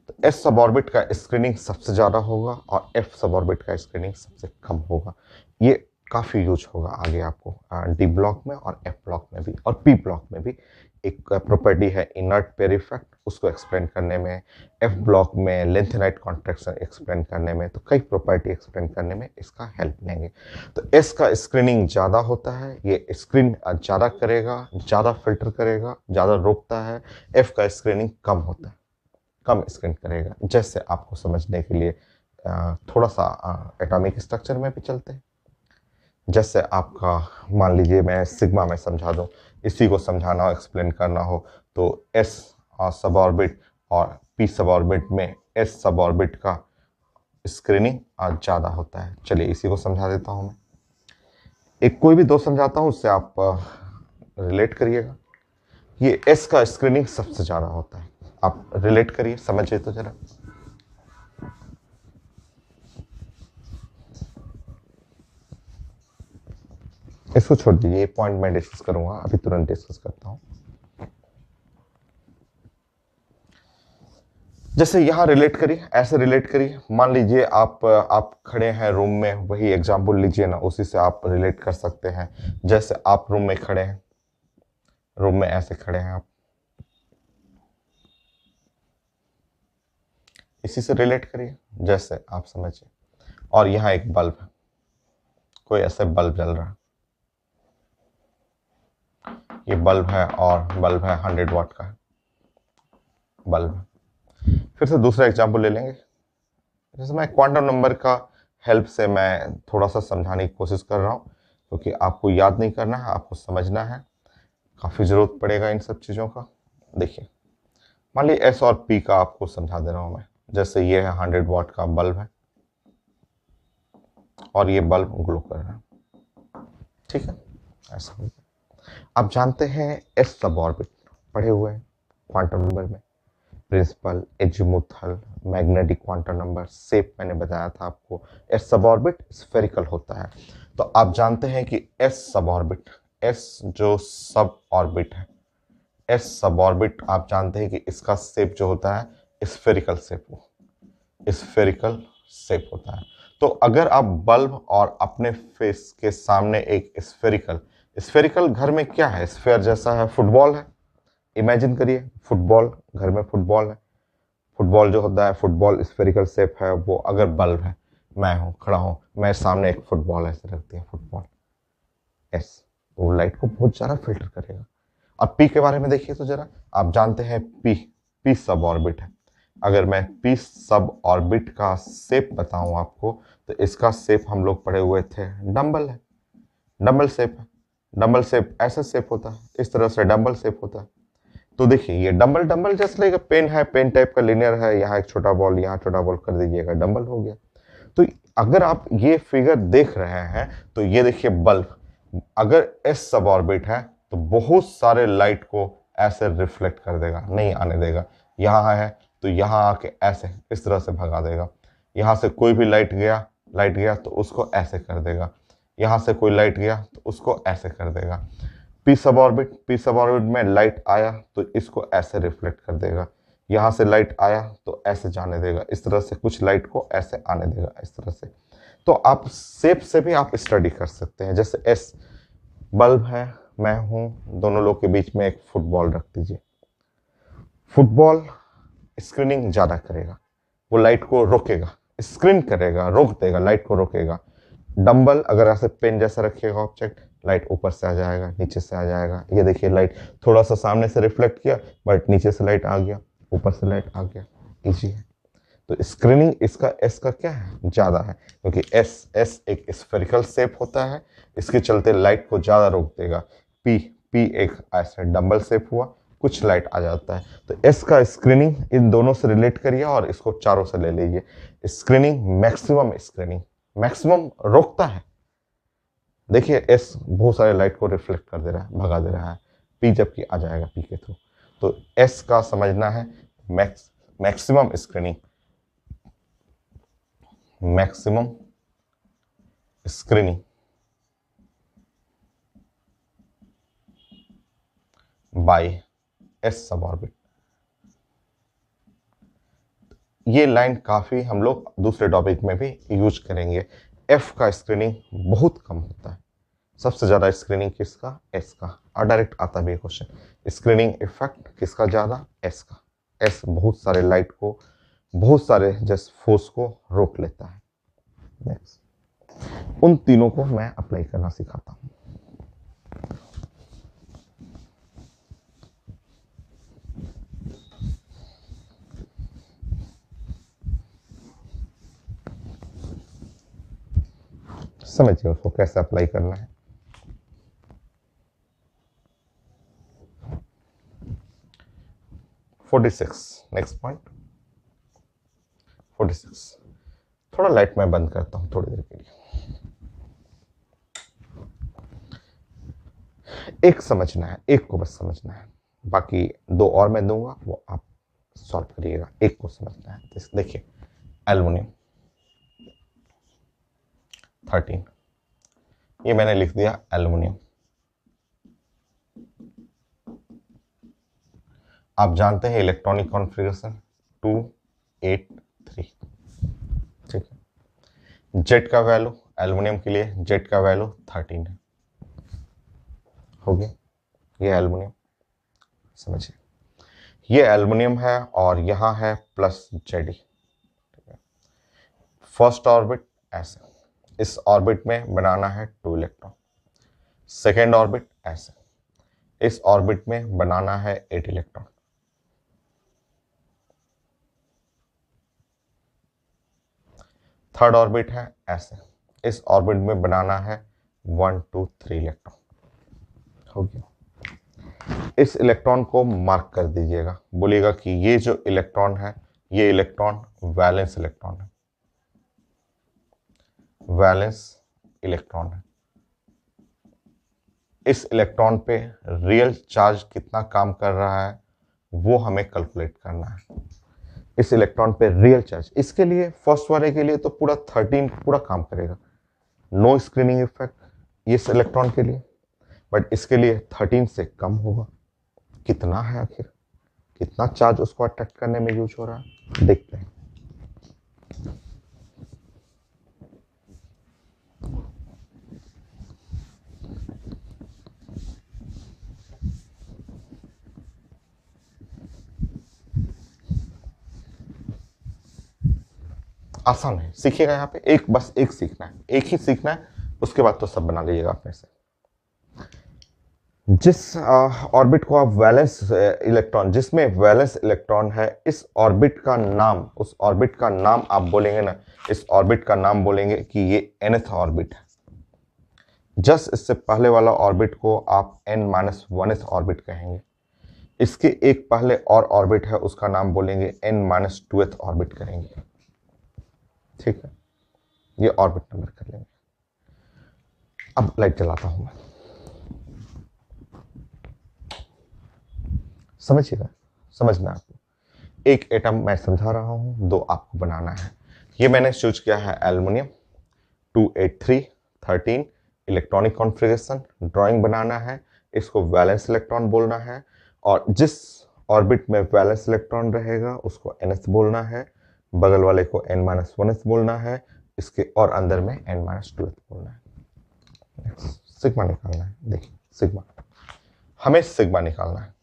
[SPEAKER 1] तो एस सब ऑर्बिट का स्क्रीनिंग सबसे ज्यादा होगा और एफ सब ऑर्बिट का स्क्रीनिंग सबसे कम होगा। ये काफी यूज होगा आगे आपको डी ब्लॉक में और एफ ब्लॉक में भी और पी ब्लॉक में भी। एक प्रॉपर्टी है इनर्ट पेयर इफेक्ट, उसको एक्सप्लेन करने में, एफ ब्लॉक में लेंथेनाइट कॉन्ट्रैक्शन एक्सप्लेन करने में, तो कई प्रॉपर्टी एक्सप्लेन करने में इसका हेल्प लेंगे। तो एस का स्क्रीनिंग ज़्यादा होता है, ये स्क्रीन ज़्यादा करेगा, ज़्यादा फिल्टर करेगा, ज़्यादा रोकता है। एफ का स्क्रीनिंग कम होता है, कम स्क्रीन करेगा। जैसे आपको समझने के लिए थोड़ा सा एटॉमिक स्ट्रक्चर में भी चलते हैं। जैसे आपका मान लीजिए मैं सिग्मा में समझा दूं, इसी को समझाना हो, एक्सप्लेन करना हो, तो एस सब ऑर्बिट और पी सब ऑर्बिट में एस सब ऑर्बिट का स्क्रीनिंग ज़्यादा होता है। चलिए इसी को समझा देता हूं मैं। एक कोई भी दो समझाता हूं, उससे आप रिलेट करिएगा। ये एस का स्क्रीनिंग सबसे ज़्यादा होता है, आप रिलेट करिए, समझिए तो जरा। इसको छोड़ दीजिए, ये पॉइंट मैं डिस्कस करूंगा, अभी तुरंत डिस्कस करता हूं। जैसे यहां रिलेट करिए, ऐसे रिलेट करिए। मान लीजिए आप खड़े हैं रूम में, वही एग्जांपल लीजिए ना, उसी से आप रिलेट कर सकते हैं। जैसे आप रूम में खड़े हैं, रूम में ऐसे खड़े हैं आप, इसी से रिलेट करिए जैसे आप समझिए। और यहाँ एक बल्ब है, कोई ऐसे बल्ब जल रहा है, ये बल्ब है और बल्ब है 100 वाट का है बल्ब है। फिर से दूसरा एग्जांपल ले लेंगे। जैसे मैं क्वांटम नंबर का हेल्प से मैं थोड़ा सा समझाने की कोशिश कर रहा हूँ, क्योंकि आपको याद नहीं करना है, आपको समझना है, काफ़ी ज़रूरत पड़ेगा इन सब चीज़ों का। देखिए मान लीजिए एस और पी का आपको समझा दे रहा हूँ मैं। जैसे ये है 100 वाट का बल्ब है और ये बल्ब ग्लो कर रहा है, ठीक है, ऐसा हो गया। आप जानते हैं एस सब ऑर्बिट पढ़े हुए हैं क्वांटम नंबर में, principal, azimuthal, magnetic quantum number, सेप मैंने बताया था आपको। एस सब ऑर्बिट स्फेरिकल होता है। तो आप जानते हैं कि एस सब ऑर्बिट, एस जो सब ऑर्बिट है, एस सब ऑर्बिट आप जानते हैं कि इसका शेप जो होता है स्फेरिकल शेप, स्फेरिकल शेप होता है। तो अगर आप बल्ब और अपने फेस के सामने एक स्फेरिकल, स्फेरिकल घर में क्या है, स्फेयर जैसा है, फुटबॉल है, इमेजिन करिए फुटबॉल, घर में फुटबॉल है, फुटबॉल जो होता है, फुटबॉल स्फेरिकल शेप है वो। अगर बल्ब है, मैं हूँ खड़ा हूँ, मैं सामने एक फुटबॉल ऐसे रख दिया, फुटबॉल एस, तो वो लाइट को बहुत ज़्यादा फिल्टर करेगा। अब पी के बारे में देखिए तो जरा, आप जानते हैं पी सब ऑर्बिट है। अगर मैं पी सब ऑर्बिट का शेप बताऊं आपको, तो इसका शेप हम लोग पढ़े हुए थे, डंबल है, डंबल शेप है। डंबल शेप ऐसा शेप होता है, इस तरह से डंबल शेप होता है। तो देखिए ये डंबल डंबल जैसे लगेगा, पेन है, पेन टाइप का लिनियर है, यहाँ एक छोटा बॉल, यहाँ छोटा बॉल कर दीजिएगा, डंबल हो गया। तो अगर आप ये फिगर देख रहे हैं तो ये देखिए बल्ब, अगर एस सब ऑर्बिट है तो बहुत सारे लाइट को ऐसे रिफ्लेक्ट कर देगा, नहीं आने देगा। यहाँ है तो यहाँ आके ऐसे इस तरह से भगा देगा। यहाँ से कोई भी लाइट गया तो उसको ऐसे कर देगा, यहाँ से कोई लाइट गया तो उसको ऐसे कर देगा। पी सब ऑर्बिट में लाइट आया तो इसको ऐसे रिफ्लेक्ट कर देगा, यहाँ से लाइट आया तो ऐसे जाने देगा, इस तरह से कुछ लाइट को ऐसे आने देगा, इस तरह से। तो आप शेप से भी आप स्टडी कर सकते हैं। जैसे एस बल्ब है, मैं हूं, दोनों लोग के बीच में एक फुटबॉल रख दीजिए। फुटबॉल स्क्रीनिंग ज़्यादा करेगा, वो लाइट को रोकेगा, स्क्रीन करेगा, रोक देगा, लाइट को रोकेगा। डंबल अगर ऐसे पेन जैसा रखिएगा ऑब्जेक्ट, लाइट ऊपर से आ जाएगा, नीचे से आ जाएगा। ये देखिए लाइट थोड़ा सा सामने से रिफ्लेक्ट किया, बट नीचे से लाइट आ गया, ऊपर से लाइट आ गया, इजी है। तो स्क्रीनिंग इसका एस का क्या है, ज़्यादा है, क्योंकि एस एस एक स्फेरिकल शेप होता है, इसके चलते लाइट को ज़्यादा रोक देगा। पी पी एक ऐसे डंबल शेप हुआ, कुछ लाइट आ जाता है। तो एस का स्क्रीनिंग इन दोनों से रिलेट करिए और इसको चारों से ले लीजिए। स्क्रीनिंग मैक्सिमम रोकता है। देखिए एस बहुत सारे लाइट को रिफ्लेक्ट कर दे रहा है, भगा दे रहा है, पी जबकि आ जाएगा पी के थ्रू। तो एस का समझना है मैक्सिमम स्क्रीनिंग बाय एस सब ऑर्बिट। ये लाइन काफी हम लोग दूसरे टॉपिक में भी यूज करेंगे। एफ का स्क्रीनिंग बहुत कम होता है, सबसे ज्यादा स्क्रीनिंग किसका, एस का। और डायरेक्ट आता भी क्वेश्चन, स्क्रीनिंग इफेक्ट किसका ज्यादा, एस का। एस बहुत सारे लाइट को, बहुत सारे जस्ट फोर्स को रोक लेता है। नेक्स्ट, उन तीनों को मैं अप्लाई करना सिखाता हूं। समझिए उसको कैसे अप्लाई करना है। Next point 46। थोड़ा लाइट मैं बंद करता हूं थोड़ी देर के लिए। एक समझना है, एक को बस समझना है, बाकी दो और मैं दूंगा वो आप सॉल्व करिएगा। एक को समझना है। देखिए एल्युमिनियम 13, ये मैंने लिख दिया एल्युमिनियम। आप जानते हैं इलेक्ट्रॉनिक कॉन्फ़िगरेशन 283, ठीक है। जेड का वैल्यू एल्युमिनियम के लिए, जेड का वैल्यू 13 है, हो गया। ये एल्युमिनियम समझिए, ये एल्युमिनियम है और यहां है प्लस जेड। फर्स्ट ऑर्बिट ऐसे, इस ऑर्बिट में बनाना है 2 इलेक्ट्रॉन। सेकेंड ऑर्बिट ऐसे, इस ऑर्बिट में बनाना है 8 इलेक्ट्रॉन। थर्ड ऑर्बिट है ऐसे, इस ऑर्बिट में बनाना है 1 2 3 इलेक्ट्रॉन, हो गया। इस इलेक्ट्रॉन को मार्क कर दीजिएगा, बोलिएगा कि ये जो इलेक्ट्रॉन है, ये इलेक्ट्रॉन वैलेंस इलेक्ट्रॉन है, वैलेंस इलेक्ट्रॉन है। इस इलेक्ट्रॉन पे रियल चार्ज कितना काम कर रहा है वो हमें कैलकुलेट करना है। इस इलेक्ट्रॉन पे रियल चार्ज, इसके लिए फर्स्ट वाले के लिए तो पूरा 13 पूरा काम करेगा, नो स्क्रीनिंग इफेक्ट इस इलेक्ट्रॉन के लिए, बट इसके लिए 13 से कम होगा। कितना है आखिर, कितना चार्ज उसको अट्रैक्ट करने में यूज हो रहा है, देखते हैं। आसान है, सीखिएगा। यहाँ पे एक बस एक सीखना है, एक ही सीखना है, उसके बाद तो सब बना लीजिएगा अपने से। जिस ऑर्बिट को आप वैलेंस इलेक्ट्रॉन, जिसमें वैलेंस इलेक्ट्रॉन है, इस ऑर्बिट का नाम, उस ऑर्बिट का नाम आप बोलेंगे ना, इस ऑर्बिट का नाम बोलेंगे कि ये nth ऑर्बिट है। जस्ट इससे पहले वाला ऑर्बिट को आप n-1th ऑर्बिट कहेंगे। इसके एक पहले और ऑर्बिट है, उसका नाम बोलेंगे n-2th ऑर्बिट करेंगे, ठीक है। ये ऑर्बिट नंबर कर लेंगे। अब लाइट जलाता हूं मैं, समझिएगा, समझना है आपको। एक एटम मैं समझा रहा हूं, दो आपको बनाना है। ये मैंने चूज किया है एल्युमिनियम 283 13 इलेक्ट्रॉनिक कॉन्फ़िगरेशन, ड्राइंग बनाना है। इसको वैलेंस इलेक्ट्रॉन बोलना है, और जिस ऑर्बिट में वैलेंस इलेक्ट्रॉन रहेगा उसको nth बोलना है, बगल वाले को n-1th बोलना है, इसके और अंदर में n-2th बोलना है। सिग्मा निकालना है। देखिए सिग्मा, हमें सिग्मा निकालना है।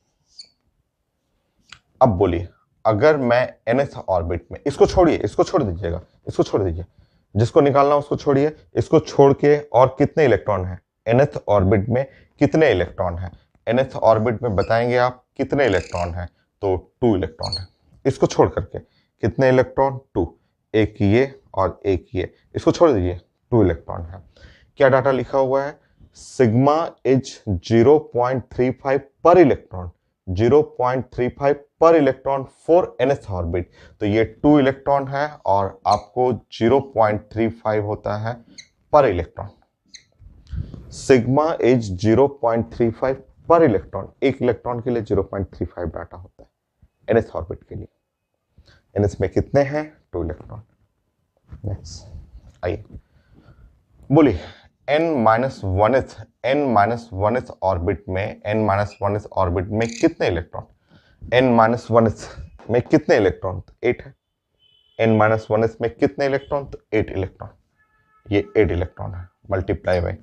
[SPEAKER 1] अब बोलिए, अगर मैं nth ऑर्बिट में, इसको छोड़िए, इसको छोड़ दीजिएगा, इसको छोड़ दीजिए, जिसको निकालना उसको छोड़िए, इसको छोड़ के और कितने इलेक्ट्रॉन है, nth ऑर्बिट में कितने इलेक्ट्रॉन है, nth ऑर्बिट में बताएंगे आप कितने इलेक्ट्रॉन है, तो 2 इलेक्ट्रॉन है। इसको छोड़ करके कितने इलेक्ट्रॉन, 2, एक ये और एक ये, इसको छोड़ दीजिए, 2 इलेक्ट्रॉन है। क्या डाटा लिखा हुआ है, सिग्मा इज 0.35 पर इलेक्ट्रॉन, 0.35 पर इलेक्ट्रॉन फॉर nth ऑर्बिट। तो ये 2 इलेक्ट्रॉन है और आपको 0.35 होता है पर इलेक्ट्रॉन। सिग्मा इज 0.35 पर इलेक्ट्रॉन, एक इलेक्ट्रॉन के लिए 0.35 डाटा होता है nth ऑर्बिट के लिए। nth में कितने हैं, 2 इलेक्ट्रॉन। नेक्स्ट आइए बोलिए, n-1th ऑर्बिट में, n-1th ऑर्बिट में कितने इलेक्ट्रॉन, n-1th में कितने इलेक्ट्रॉन, तो 8 है। n-1th में कितने इलेक्ट्रॉन, तो 8 इलेक्ट्रॉन, ये 8 इलेक्ट्रॉन है, मल्टीप्लाई बाय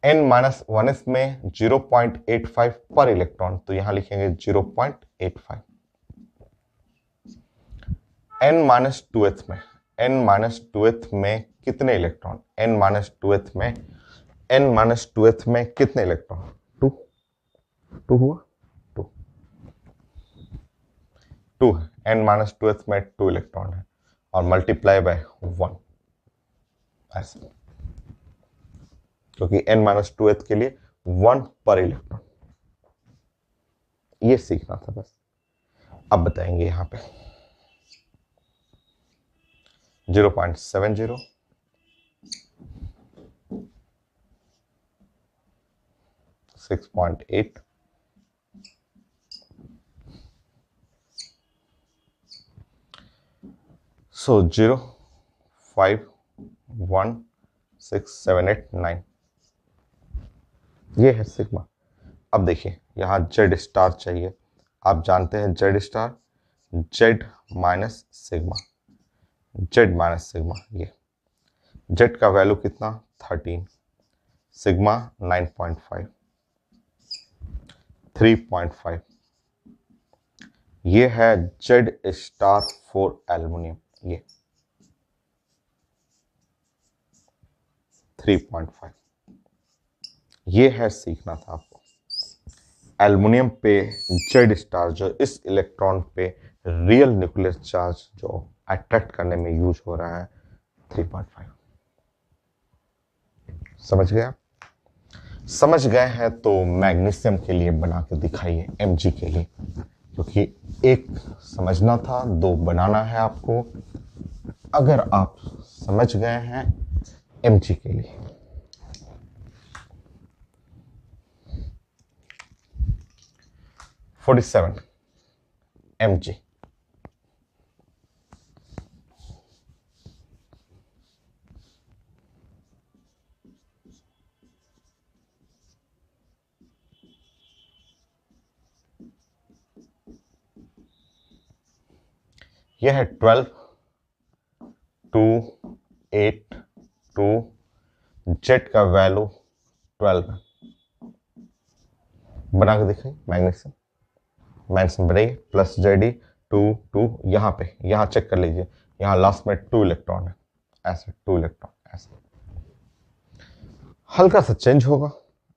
[SPEAKER 1] n-1th में 0.85 पर इलेक्ट्रॉन, तो यहां लिखेंगे 0.85। n-2th में, n-2th में कितने इलेक्ट्रॉन, n-2th में, n-2th में कितने इलेक्ट्रॉन, 2, 2 हुआ, 2, 2 है, n-2th में 2 इलेक्ट्रॉन है और मल्टीप्लाई बाय 1 ऐसे, क्योंकि n-2th के लिए 1 पर इलेक्ट्रॉन। ये सीखना था बस। अब बताएंगे यहां पे 0.70, 6.8, 0, 5, 1, 6, 7, 8, 9, ये है सिग्मा। अब देखिए यहां जेड स्टार चाहिए, आप जानते हैं Z star, Z minus sigma, Z minus sigma, ये जेड का वैल्यू कितना, 13, सिग्मा 9.5, 3.5, ये है जेड स्टार फॉर एल्युमिनियम, ये 3.5, ये है सीखना था आपको। एल्युमिनियम पे जेड स्टार, जो इस इलेक्ट्रॉन पे रियल न्यूक्लियर चार्ज जो अट्रैक्ट करने में यूज हो रहा है, 3.5। समझ गए आप? समझ गए हैं तो मैग्नीशियम के लिए बना के दिखाइए, Mg के लिए, क्योंकि एक समझना था, 2 बनाना है आपको। अगर आप समझ गए हैं Mg के लिए, (47) Mg, यह है 12, 2, 8, 2, जेड का वैल्यू 12 है। बना के दिखाइए मैग्नीशियम बनाइए, प्लस जेडी 2, 2, यहाँ पे, यहाँ चेक कर लीजिए, यहाँ लास्ट में 2 इलेक्ट्रॉन है, ऐसे 2 इलेक्ट्रॉन ऐसे। हल्का सा चेंज होगा,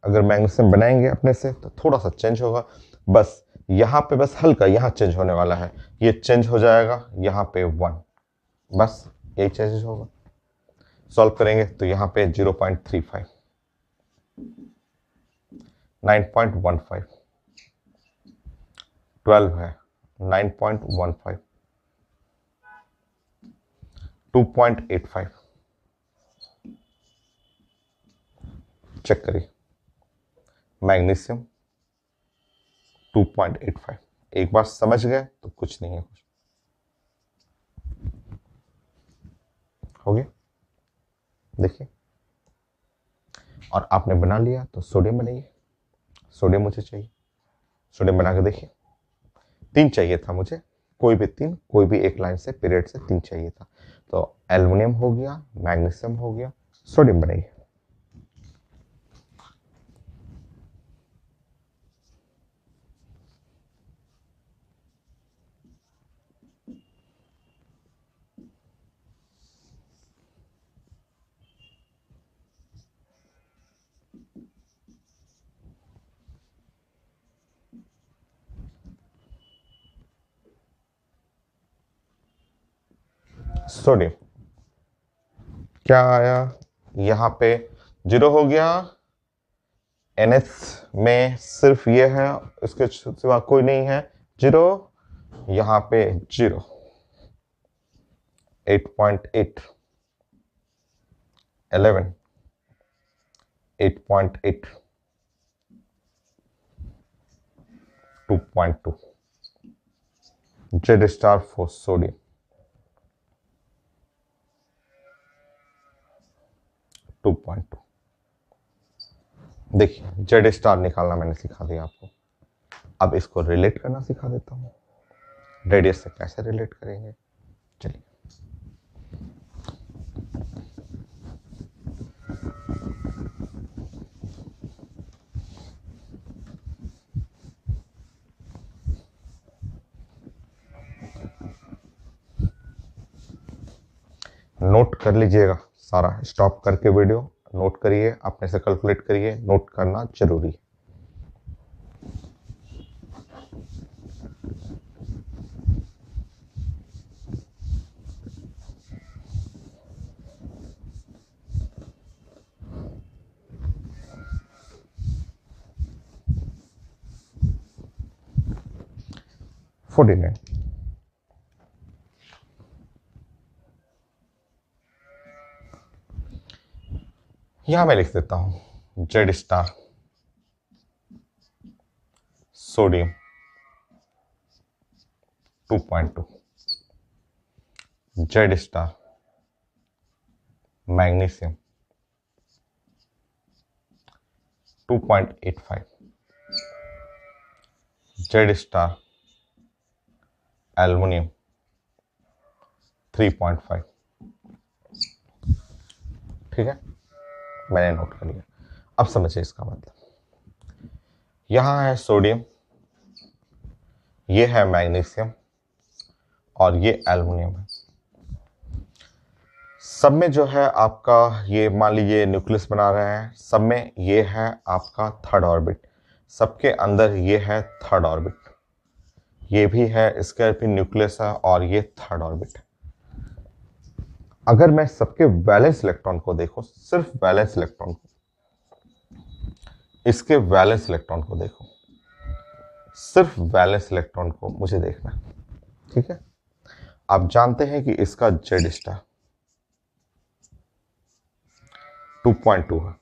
[SPEAKER 1] अगर मैग्नीशियम बनाएंगे अपने से तो थोड़ा सा चेंज होगा, बस यहाँ पे बस हल्का यहाँ चेंज होने वाला है, ये चेंज हो जाएगा यहाँ पे 1, बस यही चेंज होगा। सॉल्व करेंगे तो यहाँ पे 0.35, 9.15, 12 है, 9.15, 2.85, चेक करिए, मैग्नीशियम 2.85। एक बार समझ गए तो कुछ नहीं है, कुछ हो गया। देखिए, और आपने बना लिया तो सोडियम बनाइए, सोडियम मुझे चाहिए, सोडियम बना के देखिए। 3 चाहिए था मुझे, कोई भी 3, कोई भी एक लाइन से पीरियड से 3 चाहिए था, तो एल्युमिनियम हो गया, मैग्नीशियम हो गया, सोडियम बनाइए। सोडियम क्या आया, यहां पे 0 हो गया। NH में सिर्फ ये है, इसके सिवा कोई नहीं है, 0। यहां पे 0, 8.8, 11, 8.8, 2.2, Z स्टार फॉर सोडियम 2.2। देखिए Z स्टार निकालना मैंने सिखा दिया आपको, अब इसको रिलेट करना सिखा देता हूँ। रेडियस से कैसे रिलेट करेंगे, चलिए। नोट कर लीजिएगा सारा, स्टॉप करके वीडियो नोट करिए, अपने से कैलकुलेट करिए, नोट करना जरूरी है। $49, यहां मैं लिख देता हूं Z star sodium 2.2, Z star magnesium 2.85, Z star aluminium 3.5। ठीक है, मैंने नोट कर लिया। अब समझिए इसका मतलब, यहां है सोडियम, ये है मैग्नीशियम और ये एल्युमिनियम है। सब में जो है आपका, ये मान लीजिए न्यूक्लियस बना रहे हैं, सब में ये है आपका थर्ड ऑर्बिट, सबके अंदर ये है थर्ड ऑर्बिट, ये भी है, इसका भी न्यूक्लियस है और ये थर्ड ऑर्बिट है। अगर मैं सबके वैलेंस इलेक्ट्रॉन को देखो, सिर्फ वैलेंस इलेक्ट्रॉन को, इसके वैलेंस इलेक्ट्रॉन को देखो, सिर्फ वैलेंस इलेक्ट्रॉन को मुझे देखना है। ठीक है, आप जानते हैं कि इसका Z स्टार 2.2 है,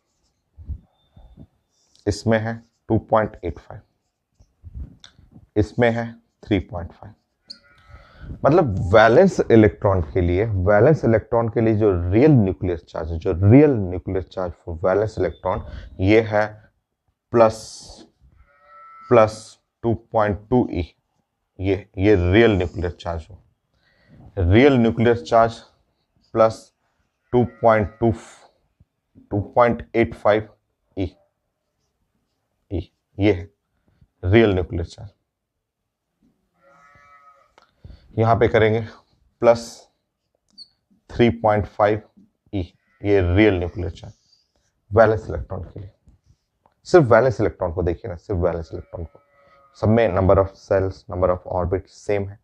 [SPEAKER 1] इसमें है 2.85, इसमें है 3.5। मतलब वैलेंस इलेक्ट्रॉन के लिए, वैलेंस इलेक्ट्रॉन के लिए जो रियल न्यूक्लियर चार्ज है, जो real nuclear charge for valence electron, ये है प्लस 2.2e। ये रियल न्यूक्लियर चार्ज हो, रियल न्यूक्लियर चार्ज प्लस 2.85 ई, ये है रियल न्यूक्लियर चार्ज। यहां पे करेंगे प्लस 3.5 ई, ये real nuclear charge valence electron के लिए। सिर्फ वैलेंस इलेक्ट्रॉन को देखिए ना, सिर्फ वैलेंस इलेक्ट्रॉन को, सब में number of shells, number of orbit same है।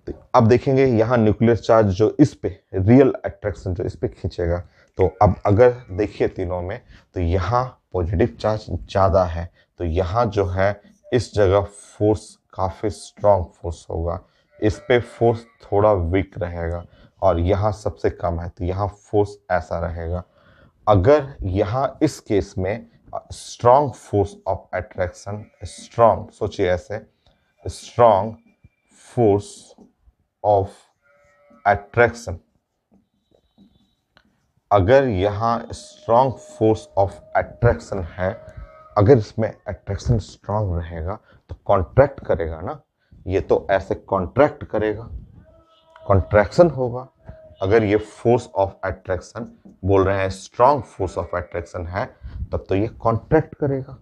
[SPEAKER 1] तो अब देखेंगे यहाँ न्यूक्लियर चार्ज जो इस पे, रियल अट्रैक्शन जो इस पे खींचेगा, तो अब अगर देखिए तीनों में, तो यहाँ पॉजिटिव चार्ज ज़्यादा है, तो यहाँ जो है इस जगह फोर्स काफ़ी स्ट्रॉन्ग फोर्स होगा, इस पे फोर्स थोड़ा वीक रहेगा, और यहाँ सबसे कम है, तो यहाँ फोर्स ऐसा रहेगा। अगर यहाँ इस केस में strong force of attraction, strong, सोचिए ऐसे, स्ट्रॉन्ग फोर्स ऑफ अट्रैक्शन, अगर यहाँ स्ट्रॉन्ग फोर्स ऑफ अट्रैक्शन है, अगर इसमें अट्रैक्शन स्ट्रॉन्ग रहेगा तो कॉन्ट्रैक्ट करेगा ना, ये तो ऐसे कॉन्ट्रैक्ट करेगा, कॉन्ट्रैक्शन होगा। अगर ये फोर्स ऑफ अट्रैक्शन बोल रहे हैं, स्ट्रॉन्ग फोर्स ऑफ अट्रैक्शन है, तब तो ये कॉन्ट्रैक्ट करेगा,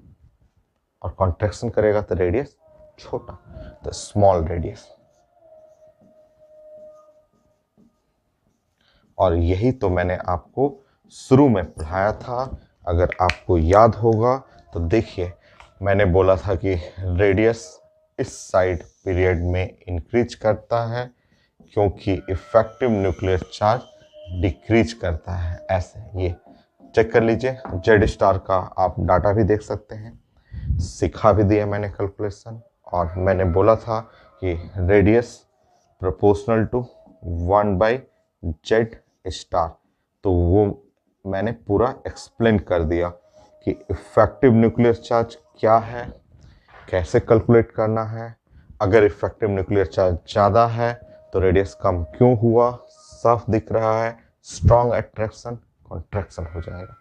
[SPEAKER 1] और कॉन्ट्रैक्शन करेगा तो रेडियस छोटा, तो स्मॉल रेडियस। और यही तो मैंने आपको शुरू में पढ़ाया था, अगर आपको याद होगा तो देखिए, मैंने बोला था कि रेडियस इस साइड पीरियड में इंक्रीज करता है, क्योंकि इफेक्टिव न्यूक्लियर चार्ज डिक्रीज करता है। ऐसे ये चेक कर लीजिए। जेड स्टार का आप डाटा भी देख सकते हैं, सिखा भी दिया मैंने कैलकुलेशन, और मैंने बोला था कि रेडियस प्रोपोर्शनल टू 1/जेड स्टार, तो वो मैंने पूरा एक्सप्लेन कर दिया कि इफेक्टिव न्यूक्लियर चार्ज क्या है, कैसे कैलकुलेट करना है। अगर इफेक्टिव न्यूक्लियर चार्ज ज़्यादा है तो रेडियस कम क्यों हुआ, साफ दिख रहा है, स्ट्रॉन्ग अट्रैक्शन कॉन्ट्रैक्शन हो जाएगा।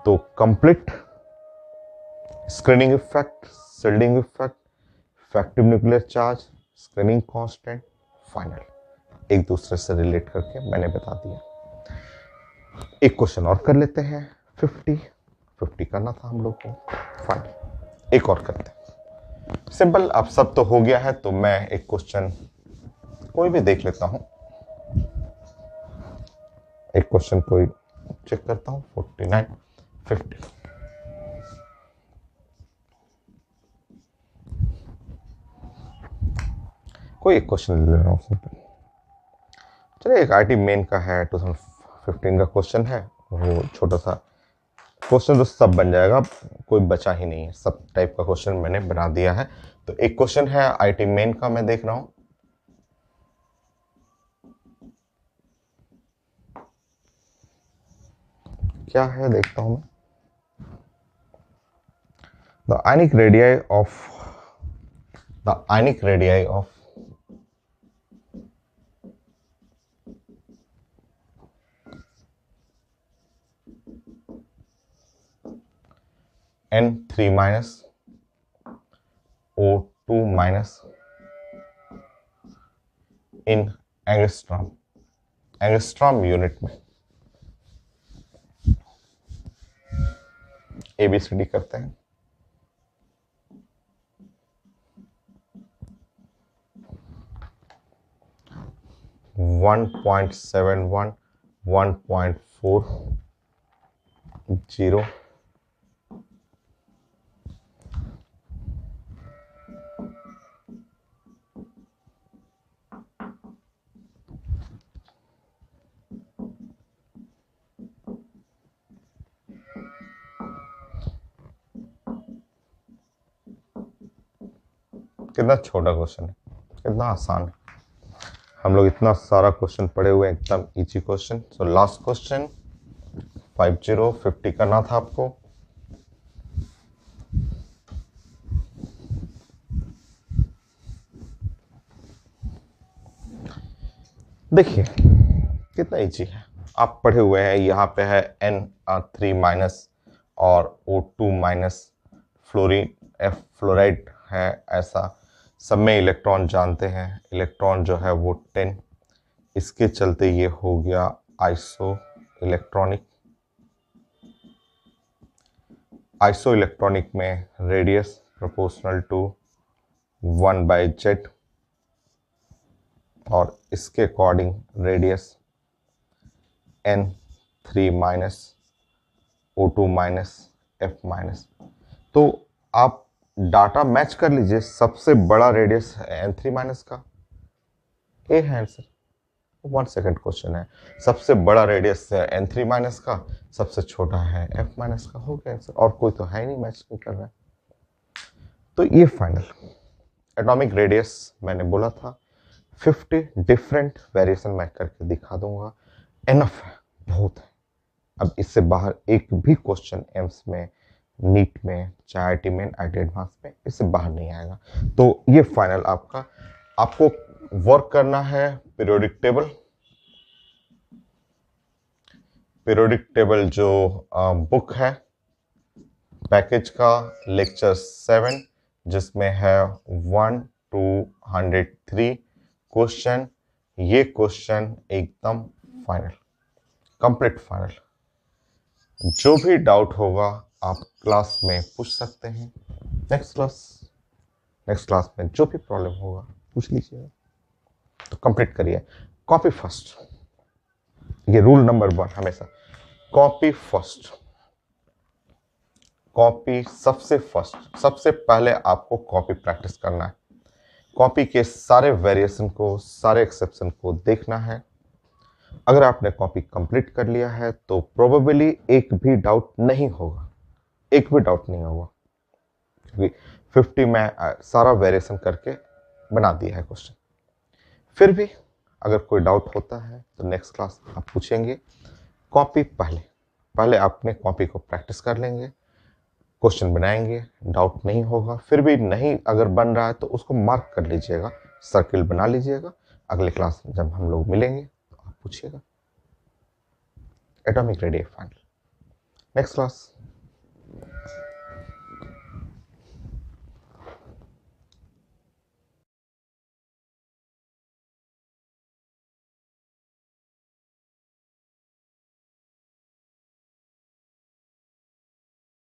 [SPEAKER 1] तो complete screening effect, shielding effect, effective nuclear charge, screening constant, final एक दूसरे से रिलेट करके मैंने बता दिया। एक क्वेश्चन और कर लेते हैं। 50 करना था हम लोग को। फाइनल एक और करते हैं, सिंपल। अब सब तो हो गया है, तो मैं एक क्वेश्चन कोई भी देख लेता हूं। एक क्वेश्चन कोई चेक करता हूं। 49, 50 कोई एक क्वेश्चन ले रहा हूं सिंपल। चलिए एक आईटी मेन का है, 2015 का क्वेश्चन है। वो छोटा सा क्वेश्चन तो सब बन जाएगा, कोई बचा ही नहीं है, सब टाइप का क्वेश्चन मैंने बना दिया है। तो एक क्वेश्चन है आईटी मेन का, मैं देख रहा हूं। क्या है देखता हूं मैं। The ionic radii of N3 minus O2 minus in angstrom unit में। ABCD करते हैं। वन 1.71, 1.40, कितना छोटा क्वेश्चन है, कितना आसान है। हम लोग इतना सारा क्वेश्चन पढ़े हुए हैं, एकदम easy question. So last question 50 करना था आपको। देखिए कितना इजी है, आप पढ़े हुए हैं। यहाँ पे है N3 माइनस और O2 माइनस, फ्लोराइड है ऐसा। सब में इलेक्ट्रॉन जानते हैं, इलेक्ट्रॉन जो है वो 10, इसके चलते ये हो गया आइसो इलेक्ट्रॉनिक में रेडियस प्रोपोर्शनल टू 1/जेड, और इसके according radius N3 minus O2 minus F minus. तो आप डाटा मैच कर लीजिए। सबसे बड़ा रेडियस N3 माइनस का ए है आंसर। 1 सेकंड क्वेश्चन है। सबसे बड़ा रेडियस है N3 माइनस का, सबसे छोटा है F माइनस का, हो गया आंसर। और कोई तो है नहीं मैच नहीं कर रहा है। तो ये फाइनल एटॉमिक रेडियस मैंने बोला था 50 डिफरेंट वेरिएशन मैं करके दिखा दूंगा। एनफ है, बहुत है। अब इससे बाहर एक भी क्वेश्चन एम्स में, नीट में, चाहे आईटी में, आईटी एडवांस में, इससे बाहर नहीं आएगा। तो ये फाइनल आपको वर्क करना है पीरियोडिक टेबल जो बुक है पैकेज का, लेक्चर 7, जिसमें है 1 to 103 क्वेश्चन। ये क्वेश्चन एकदम फाइनल, कंप्लीट फाइनल। जो भी डाउट होगा आप क्लास में पूछ सकते हैं। नेक्स्ट क्लास में जो भी प्रॉब्लम होगा पूछ लीजिएगा। तो कंप्लीट करिए। कॉपी फर्स्ट, ये रूल नंबर 1 हमेशा। कॉपी फर्स्ट, कॉपी सबसे फर्स्ट, सबसे पहले आपको कॉपी प्रैक्टिस करना है। कॉपी के सारे वेरिएशन को, सारे एक्सेप्शन को देखना है। अगर आपने कॉपी कंप्लीट कर लिया है तो प्रोबेबली एक भी डाउट नहीं होगा, एक भी डाउट नहीं होगा, क्योंकि 50 में सारा वेरिएशन करके बना दिया है क्वेश्चन। फिर भी अगर कोई डाउट होता है तो नेक्स्ट क्लास आप पूछेंगे। कॉपी पहले अपने कॉपी को प्रैक्टिस कर लेंगे, क्वेश्चन बनाएंगे, डाउट नहीं होगा। फिर भी नहीं अगर बन रहा है तो उसको मार्क कर लीजिएगा, सर्किल बना लीजिएगा। अगले क्लास में जब हम लोग मिलेंगे तो आप पूछिएगा। Atomic radiation final next class.